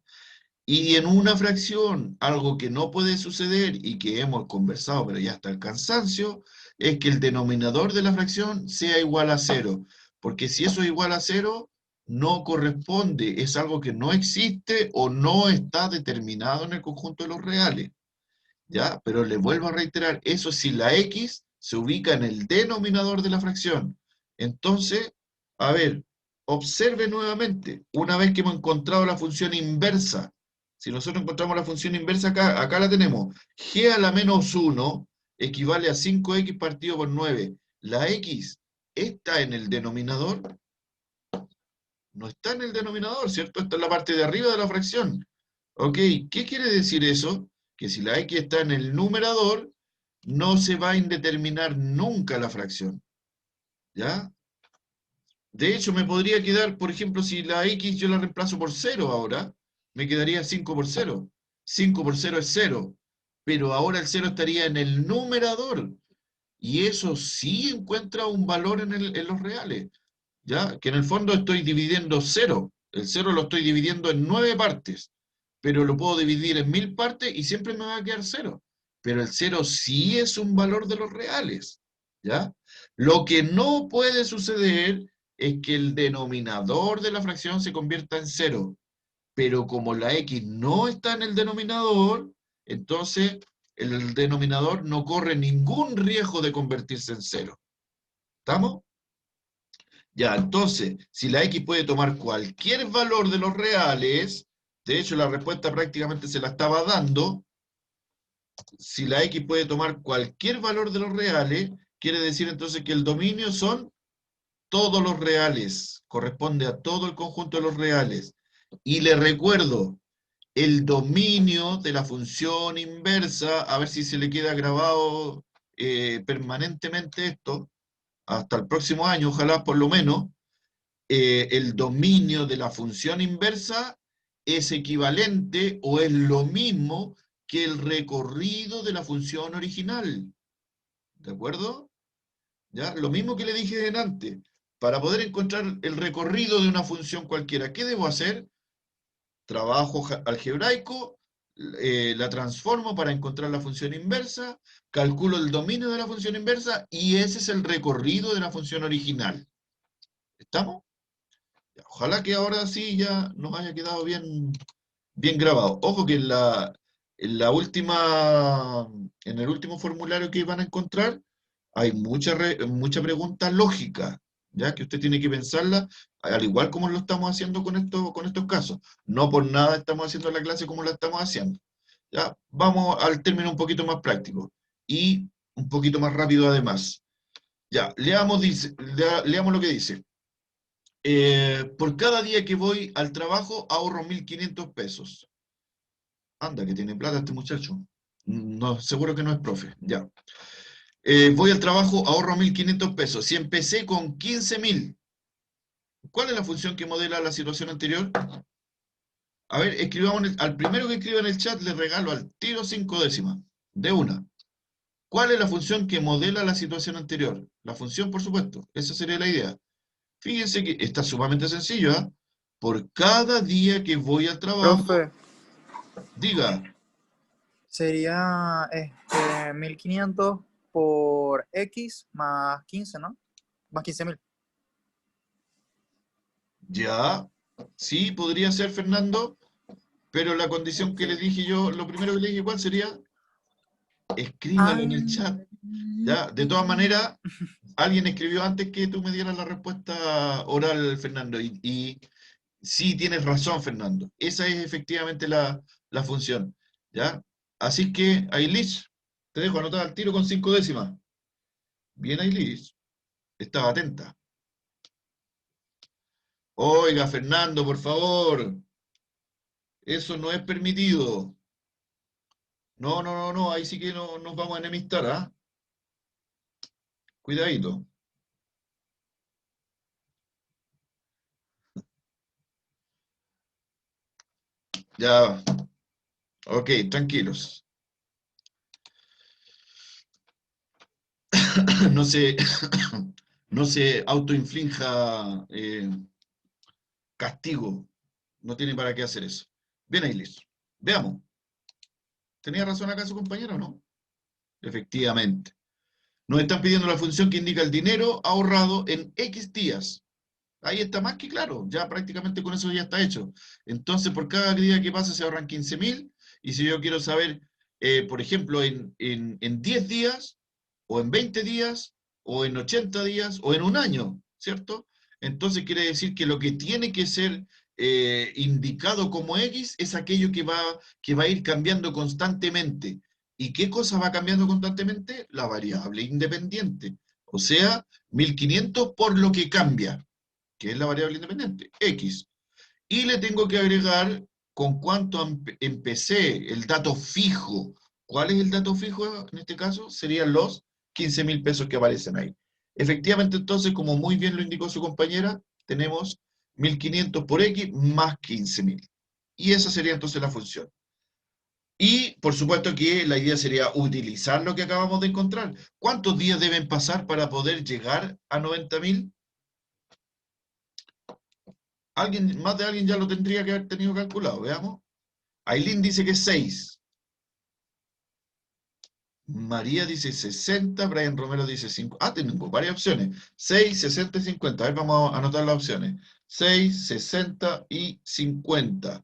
Y en una fracción, algo que no puede suceder y que hemos conversado, pero ya está el cansancio, es que el denominador de la fracción sea igual a cero, porque si eso es igual a cero, no corresponde, es algo que no existe o no está determinado en el conjunto de los reales. ¿Ya? Pero le vuelvo a reiterar, eso si la x se ubica en el denominador de la fracción. Entonces, a ver, observe nuevamente, una vez que hemos encontrado la función inversa, si nosotros encontramos la función inversa acá, acá la tenemos, g a la menos 1 equivale a 5x partido por 9. La x está en el denominador, no está en el denominador, ¿cierto? Está en la parte de arriba de la fracción. Ok, ¿qué quiere decir eso? Que si la x está en el numerador, no se va a indeterminar nunca la fracción, ¿ya? De hecho, me podría quedar, por ejemplo, si la x yo la reemplazo por 0 ahora, me quedaría 5 por 0. 5 por 0 es 0, pero ahora el 0 estaría en el numerador, y eso sí encuentra un valor en los reales, ¿ya? Que en el fondo estoy dividiendo 0. El 0 lo estoy dividiendo en 9 partes, pero lo puedo dividir en 1000 partes y siempre me va a quedar 0. Pero el 0 sí es un valor de los reales, ¿ya? Lo que no puede suceder es que el denominador de la fracción se convierta en 0. Pero como la x no está en el denominador, entonces el denominador no corre ningún riesgo de convertirse en 0. ¿Estamos? Ya, entonces, si la x puede tomar cualquier valor de los reales, de hecho la respuesta prácticamente se la estaba dando, si la x puede tomar cualquier valor de los reales, quiere decir entonces que el dominio son todos los reales, corresponde a todo el conjunto de los reales. Y le recuerdo, el dominio de la función inversa, a ver si se le queda grabado permanentemente esto, hasta el próximo año, ojalá por lo menos, el dominio de la función inversa es equivalente o es lo mismo que el recorrido de la función original. ¿De acuerdo? ¿Ya? Lo mismo que le dije delante. Para poder encontrar el recorrido de una función cualquiera, ¿qué debo hacer? Trabajo algebraico, la transformo para encontrar la función inversa, calculo el dominio de la función inversa y ese es el recorrido de la función original. ¿Estamos? Ojalá que ahora sí ya nos haya quedado bien, bien grabado. Ojo que en la última, en el último formulario que van a encontrar, hay mucha pregunta lógica, ya que usted tiene que pensarla, al igual como lo estamos haciendo con estos casos. No por nada estamos haciendo la clase como la estamos haciendo. Ya, vamos al término un poquito más práctico y un poquito más rápido además. Ya, leamos lo que dice. Por cada día que voy al trabajo ahorro 1.500 pesos. Anda, que tiene plata este muchacho. No, seguro que no es profe. Ya. Voy al trabajo, ahorro 1.500 pesos. Si empecé con 15.000, ¿cuál es la función que modela la situación anterior? A ver, escribamos al primero que escriba en el chat le regalo al tiro 5 décimas. De una. ¿Cuál es la función que modela la situación anterior? La función, por supuesto. Esa sería la idea. Fíjense que está sumamente sencillo, ¿ah? Por cada día que voy al trabajo, Profe, diga, sería 1500 por X más 15, ¿no? Más 15.000. ya, sí, podría ser Fernando, pero la condición que le dije yo, lo primero que le dije, ¿cuál sería? Escríbalo Ah, en el chat, ¿ya? De todas maneras, alguien escribió antes que tú me dieras la respuesta oral, Fernando, y sí, tienes razón, Fernando. Esa es efectivamente la función, ¿ya? Así que, Ailich, te dejo anotar al tiro con 5 décimas. Bien, Ailich, estaba atenta. Oiga, Fernando, por favor, eso no es permitido. No, no, no, no, ahí sí que no, nos vamos a enemistar, ¿ah? Cuidadito. Ya, ok, tranquilos. No se, no se autoinflinja castigo. No tiene para qué hacer eso. Bien, Ailes. Veamos. ¿Tenía razón acá su compañero o no? Efectivamente. Nos están pidiendo la función que indica el dinero ahorrado en X días. Ahí está más que claro, ya prácticamente con eso ya está hecho. Entonces, por cada día que pasa se ahorran 15.000, y si yo quiero saber, por ejemplo, en 10 días, o en 20 días, o en 80 días, o en un año, ¿cierto? Entonces quiere decir que lo que tiene que ser indicado como X es aquello que va a ir cambiando constantemente. ¿Y qué cosa va cambiando constantemente? La variable independiente. O sea, 1.500 por lo que cambia, que es la variable independiente, X. Y le tengo que agregar con cuánto empecé, el dato fijo. ¿Cuál es el dato fijo en este caso? Serían los 15.000 pesos que aparecen ahí. Efectivamente, entonces, como muy bien lo indicó su compañera, tenemos 1.500 por X más 15.000. Y esa sería entonces la función. Y por supuesto que la idea sería utilizar lo que acabamos de encontrar. ¿Cuántos días deben pasar para poder llegar a 90.000? Alguien, más de alguien ya lo tendría que haber tenido calculado, veamos. Ailín dice que es 6. María dice 60, Brian Romero dice 5. Ah, tengo varias opciones. 6, 60 y 50. A ver, vamos a anotar las opciones. 6, 60 y 50.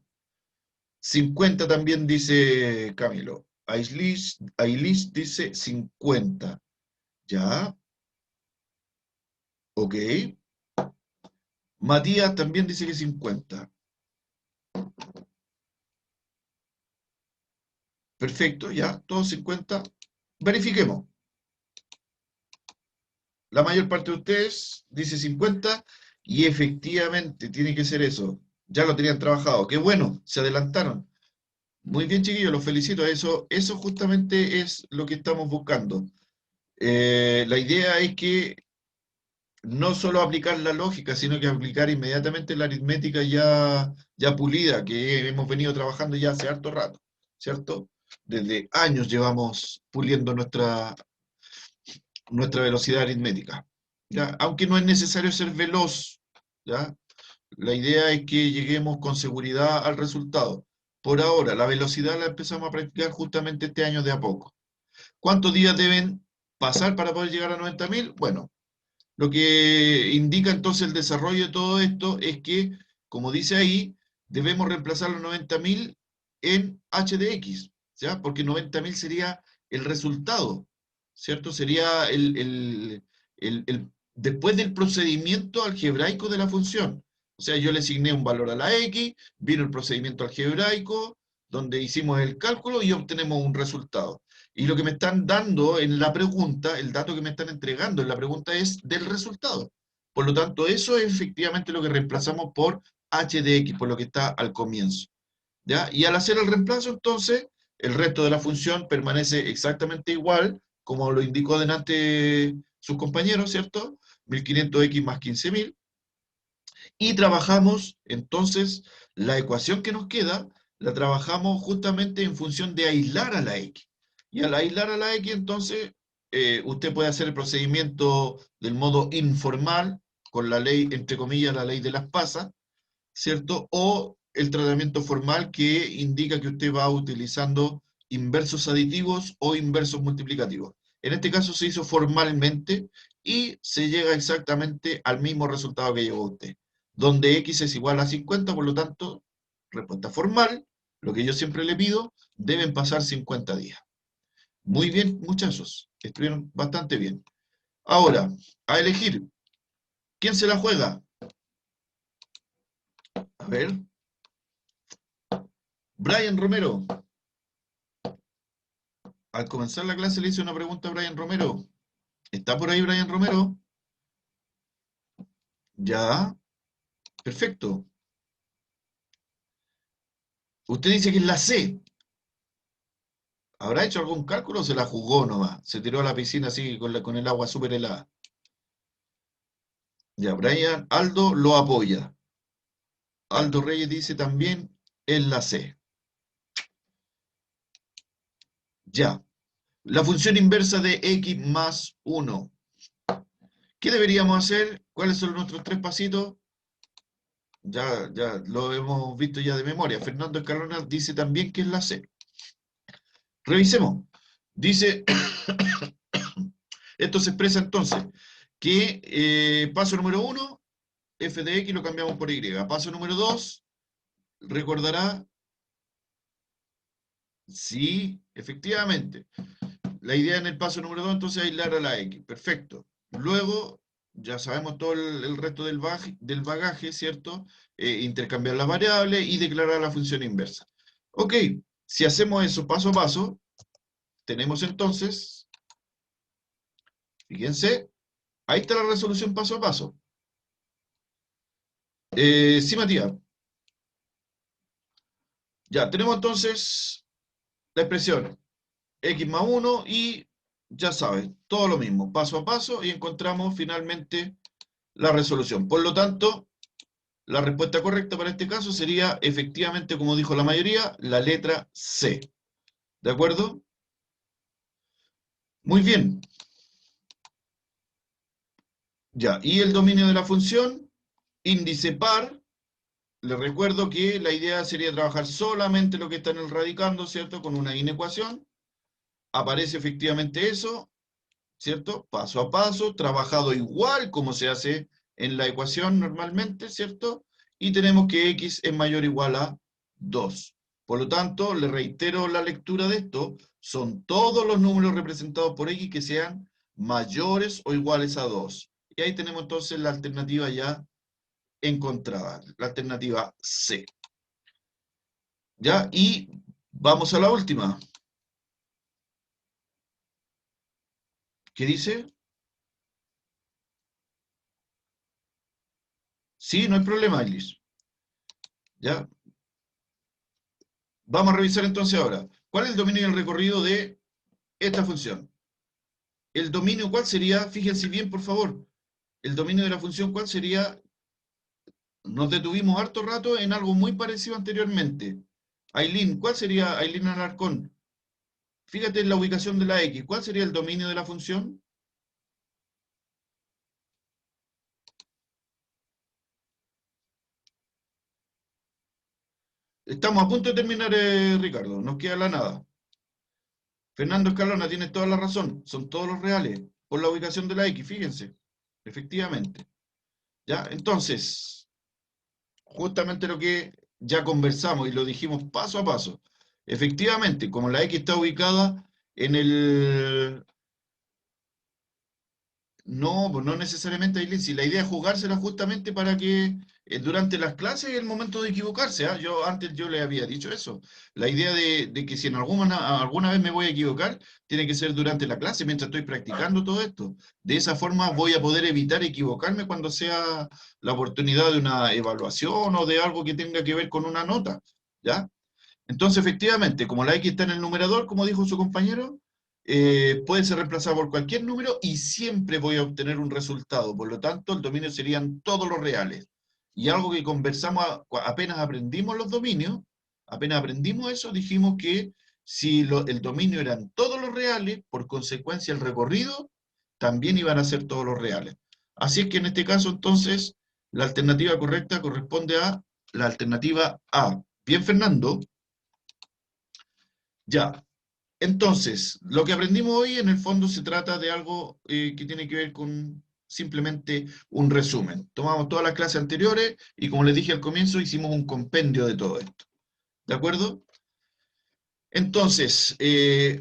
50 también dice Camilo. Ailis dice 50. Ya, ok. Matías también dice que 50. Perfecto, ya, todos 50. Verifiquemos. La mayor parte de ustedes dice 50 y efectivamente tiene que ser eso. Ya lo tenían trabajado. Qué bueno, se adelantaron. Muy bien, chiquillos, los felicito. Eso justamente es lo que estamos buscando. La idea es que no solo aplicar la lógica, sino que aplicar inmediatamente la aritmética ya pulida, que hemos venido trabajando ya hace harto rato, ¿cierto? Desde años llevamos puliendo nuestra velocidad aritmética, ¿ya? Aunque no es necesario ser veloz, ¿ya? La idea es que lleguemos con seguridad al resultado. Por ahora, la velocidad la empezamos a practicar justamente este año de a poco. ¿Cuántos días deben pasar para poder llegar a 90.000? Bueno, lo que indica entonces el desarrollo de todo esto es que, como dice ahí, debemos reemplazar los 90.000 en h de x, ¿ya? Porque 90.000 sería el resultado, ¿cierto? Sería después del procedimiento algebraico de la función. O sea, yo le asigné un valor a la x, vino el procedimiento algebraico, donde hicimos el cálculo y obtenemos un resultado. Y lo que me están dando en la pregunta, el dato que me están entregando en la pregunta es del resultado. Por lo tanto, eso es efectivamente lo que reemplazamos por h de x, por lo que está al comienzo. ¿Ya? Y al hacer el reemplazo, entonces, el resto de la función permanece exactamente igual, como lo indicó delante sus compañeros, ¿cierto? 1500x más 15.000. Y trabajamos, entonces, la ecuación que nos queda, la trabajamos justamente en función de aislar a la x. Y al aislar a la x, entonces, usted puede hacer el procedimiento del modo informal, con la ley, entre comillas, la ley de las pasas, ¿cierto? O el tratamiento formal que indica que usted va utilizando inversos aditivos o inversos multiplicativos. En este caso se hizo formalmente y se llega exactamente al mismo resultado que llegó usted, donde x es igual a 50, por lo tanto, respuesta formal, lo que yo siempre le pido, deben pasar 50 días. Muy bien, muchachos, estuvieron bastante bien. Ahora, a elegir, ¿quién se la juega? A ver. Brian Romero. Al comenzar la clase le hice una pregunta a Brian Romero. ¿Está por ahí Brian Romero? Ya. Perfecto. Usted dice que es la C. ¿Habrá hecho algún cálculo o se la jugó nomás? Se tiró a la piscina así con el agua súper helada. Ya, Brian, Aldo lo apoya. Aldo Reyes dice también es la C. Ya. La función inversa de x más 1. ¿Qué deberíamos hacer? ¿Cuáles son nuestros 3 pasitos? Ya lo hemos visto ya de memoria. Fernando Escalona dice también que es la C. Revisemos. Dice, esto se expresa entonces, que paso número 1, f de x lo cambiamos por y. Paso número 2, recordará, sí, efectivamente. La idea en el paso número 2 entonces es aislar a la x. Perfecto. Luego, ya sabemos todo el resto del bagaje, ¿cierto? Intercambiar las variables y declarar la función inversa. Ok, si hacemos eso paso a paso, tenemos entonces, fíjense, ahí está la resolución paso a paso. Sí, Matías. Ya, tenemos entonces la expresión x más 1 y ya sabes, todo lo mismo, paso a paso, y encontramos finalmente la resolución. Por lo tanto, la respuesta correcta para este caso sería, efectivamente, como dijo la mayoría, la letra C. ¿De acuerdo? Muy bien. Ya, y el dominio de la función, índice par. Les recuerdo que la idea sería trabajar solamente lo que está en el radicando, ¿cierto? Con una inecuación. Aparece efectivamente eso, ¿cierto? Paso a paso, trabajado igual como se hace en la ecuación normalmente, ¿cierto? Y tenemos que x es mayor o igual a 2. Por lo tanto, le reitero la lectura de esto, son todos los números representados por x que sean mayores o iguales a 2. Y ahí tenemos entonces la alternativa ya encontrada, la alternativa C. ¿Ya? Y vamos a la última. ¿Qué dice? Sí, no hay problema, Ailis. ¿Ya? Vamos a revisar entonces ahora. ¿Cuál es el dominio y el recorrido de esta función? El dominio, ¿cuál sería? Fíjense bien, por favor. El dominio de la función, ¿cuál sería? Nos detuvimos harto rato en algo muy parecido anteriormente. Ailín, ¿cuál sería Ailín Alarcón? Fíjate en la ubicación de la X. ¿Cuál sería el dominio de la función? Estamos a punto de terminar, Ricardo. Nos queda la nada. Fernando Escalona, tienes toda la razón. Son todos los reales. Por la ubicación de la X, fíjense. Efectivamente. ¿Ya? Entonces, justamente lo que ya conversamos y lo dijimos paso a paso. Efectivamente, como la X está ubicada en No, pues no necesariamente, Aileen. Si la idea es jugársela justamente para que durante las clases es el momento de equivocarse. ¿Ah? Yo antes yo le había dicho eso. La idea de que si en alguna vez me voy a equivocar, tiene que ser durante la clase, mientras estoy practicando todo esto. De esa forma voy a poder evitar equivocarme cuando sea la oportunidad de una evaluación o de algo que tenga que ver con una nota. ¿Ya? Entonces, efectivamente, como la X está en el numerador, como dijo su compañero, puede ser reemplazado por cualquier número y siempre voy a obtener un resultado. Por lo tanto, el dominio serían todos los reales. Y algo que conversamos apenas aprendimos los dominios, apenas aprendimos eso, dijimos que si el dominio eran todos los reales, por consecuencia el recorrido también iban a ser todos los reales. Así es que en este caso, entonces, la alternativa correcta corresponde a la alternativa A. Bien, Fernando. Ya, entonces, lo que aprendimos hoy en el fondo se trata de algo que tiene que ver con simplemente un resumen. Tomamos todas las clases anteriores y como les dije al comienzo, hicimos un compendio de todo esto. ¿De acuerdo? Entonces,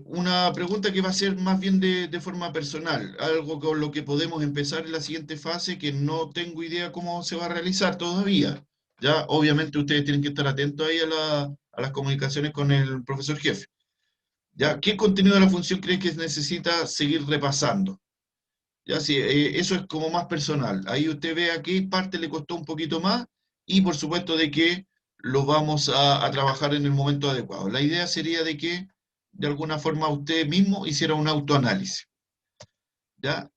una pregunta que va a ser más bien de forma personal, algo con lo que podemos empezar en la siguiente fase, que no tengo idea cómo se va a realizar todavía. Ya, obviamente ustedes tienen que estar atentos ahí a las comunicaciones con el profesor jefe. ¿Ya? ¿Qué contenido de la función cree que necesita seguir repasando? Ya, sí, eso es como más personal. Ahí usted ve a qué parte le costó un poquito más y por supuesto de que lo vamos a trabajar en el momento adecuado. La idea sería de que de alguna forma usted mismo hiciera un autoanálisis. ¿Ya?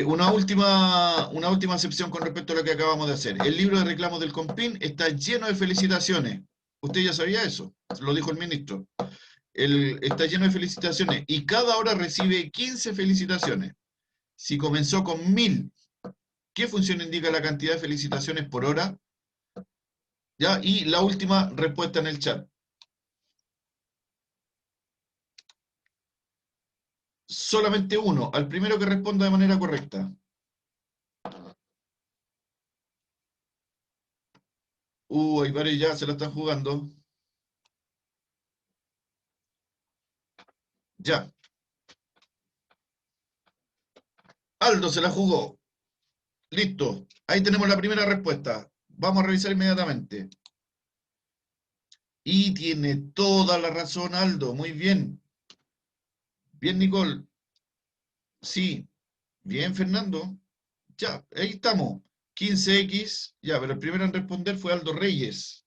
Una última excepción con respecto a lo que acabamos de hacer. El libro de reclamos del COMPIN está lleno de felicitaciones. ¿Usted ya sabía eso? Lo dijo el ministro. Está lleno de felicitaciones y cada hora recibe 15 felicitaciones. Si comenzó con 1000, ¿qué función indica la cantidad de felicitaciones por hora? ¿Ya? Y la última respuesta en el chat. Solamente uno, al primero que responda de manera correcta. Hay varios ya se la están jugando. Ya. Aldo se la jugó. Listo. Ahí tenemos la primera respuesta. Vamos a revisar inmediatamente. Y tiene toda la razón, Aldo. Muy bien. Bien, Nicole. Sí. Bien, Fernando. Ya, ahí estamos. 15x. Ya, pero el primero en responder fue Aldo Reyes.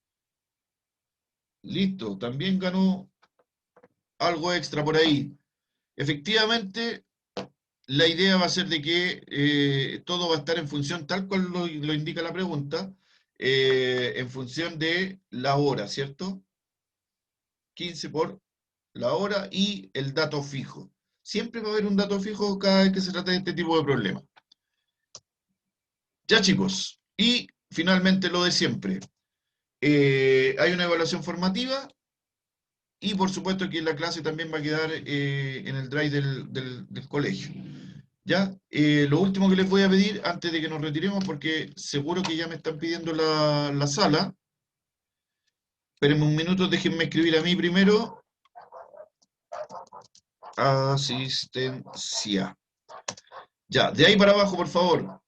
Listo. También ganó algo extra por ahí. Efectivamente, la idea va a ser de que todo va a estar en función, tal cual lo indica la pregunta, en función de la hora, ¿cierto? 15 por la hora y el dato fijo. Siempre va a haber un dato fijo cada vez que se trata de este tipo de problemas. Ya, chicos. Y finalmente lo de siempre. Hay una evaluación formativa y por supuesto que la clase también va a quedar en el drive del colegio. ¿Ya? Lo último que les voy a pedir antes de que nos retiremos, porque seguro que ya me están pidiendo la sala. Espérenme un minuto, déjenme escribir a mí primero. Asistencia. Ya, de ahí para abajo, por favor.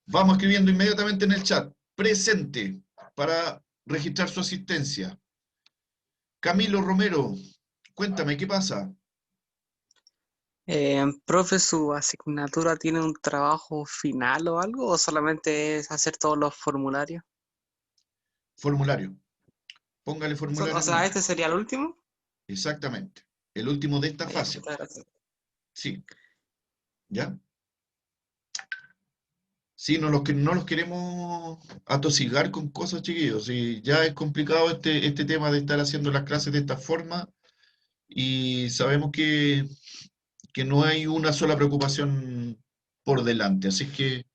Vamos escribiendo inmediatamente en el chat. Presente para registrar su asistencia. Camilo Romero, cuéntame, ¿qué pasa? Profe, ¿su asignatura tiene un trabajo final o algo? ¿O solamente es hacer todos los formularios? Formulario. Póngale O formulario sea, nomás. ¿este sería el último? Exactamente. El último de esta Ya, fase. muchas gracias. Sí. ¿Ya? Sí, no los queremos atosigar con cosas, chiquillos. Sí, ya es complicado este tema de estar haciendo las clases de esta forma y sabemos que no hay una sola preocupación por delante. Así que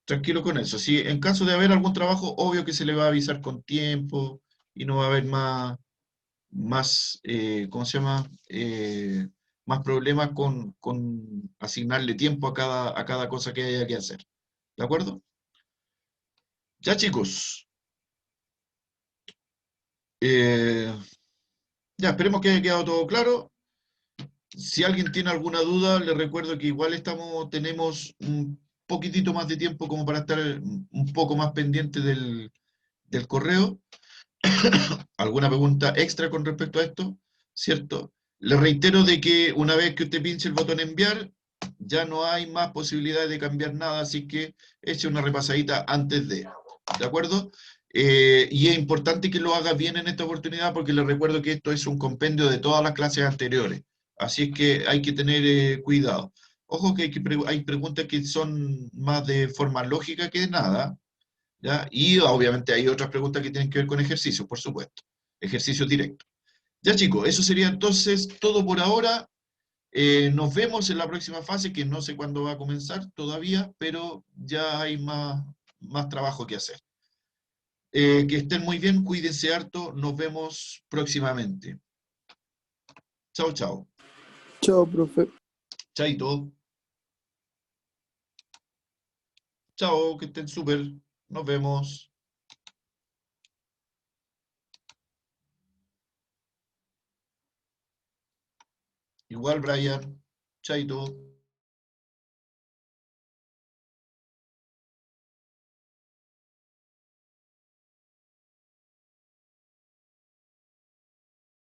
tranquilo con eso. Si en caso de haber algún trabajo, obvio que se le va a avisar con tiempo y no va a haber ¿cómo se llama? Más problemas con asignarle tiempo a cada cosa que haya que hacer. ¿De acuerdo? Ya, chicos. Eh, ya, esperemos que haya quedado todo claro. Si alguien tiene alguna duda, le recuerdo que igual tenemos un poquitito más de tiempo como para estar un poco más pendiente del correo. ¿Alguna pregunta extra con respecto a esto? ¿Cierto? Le reitero de que una vez que usted pinche el botón enviar, ya no hay más posibilidad de cambiar nada, así que eche una repasadita antes ¿de acuerdo? Y es importante que lo haga bien en esta oportunidad porque le recuerdo que esto es un compendio de todas las clases anteriores, así es que hay que tener cuidado. Ojo que hay preguntas que son más de forma lógica que de nada, ¿ya? Y obviamente hay otras preguntas que tienen que ver con ejercicios, por supuesto, ejercicios directos. Ya chicos, eso sería entonces todo por ahora. Nos vemos en la próxima fase, que no sé cuándo va a comenzar todavía, pero ya hay más trabajo que hacer. Que estén muy bien, cuídense harto, nos vemos próximamente. Chao, chao. Chao, profe. Chaito. Chao, que estén súper. Nos vemos. Igual, Brian. Chaito.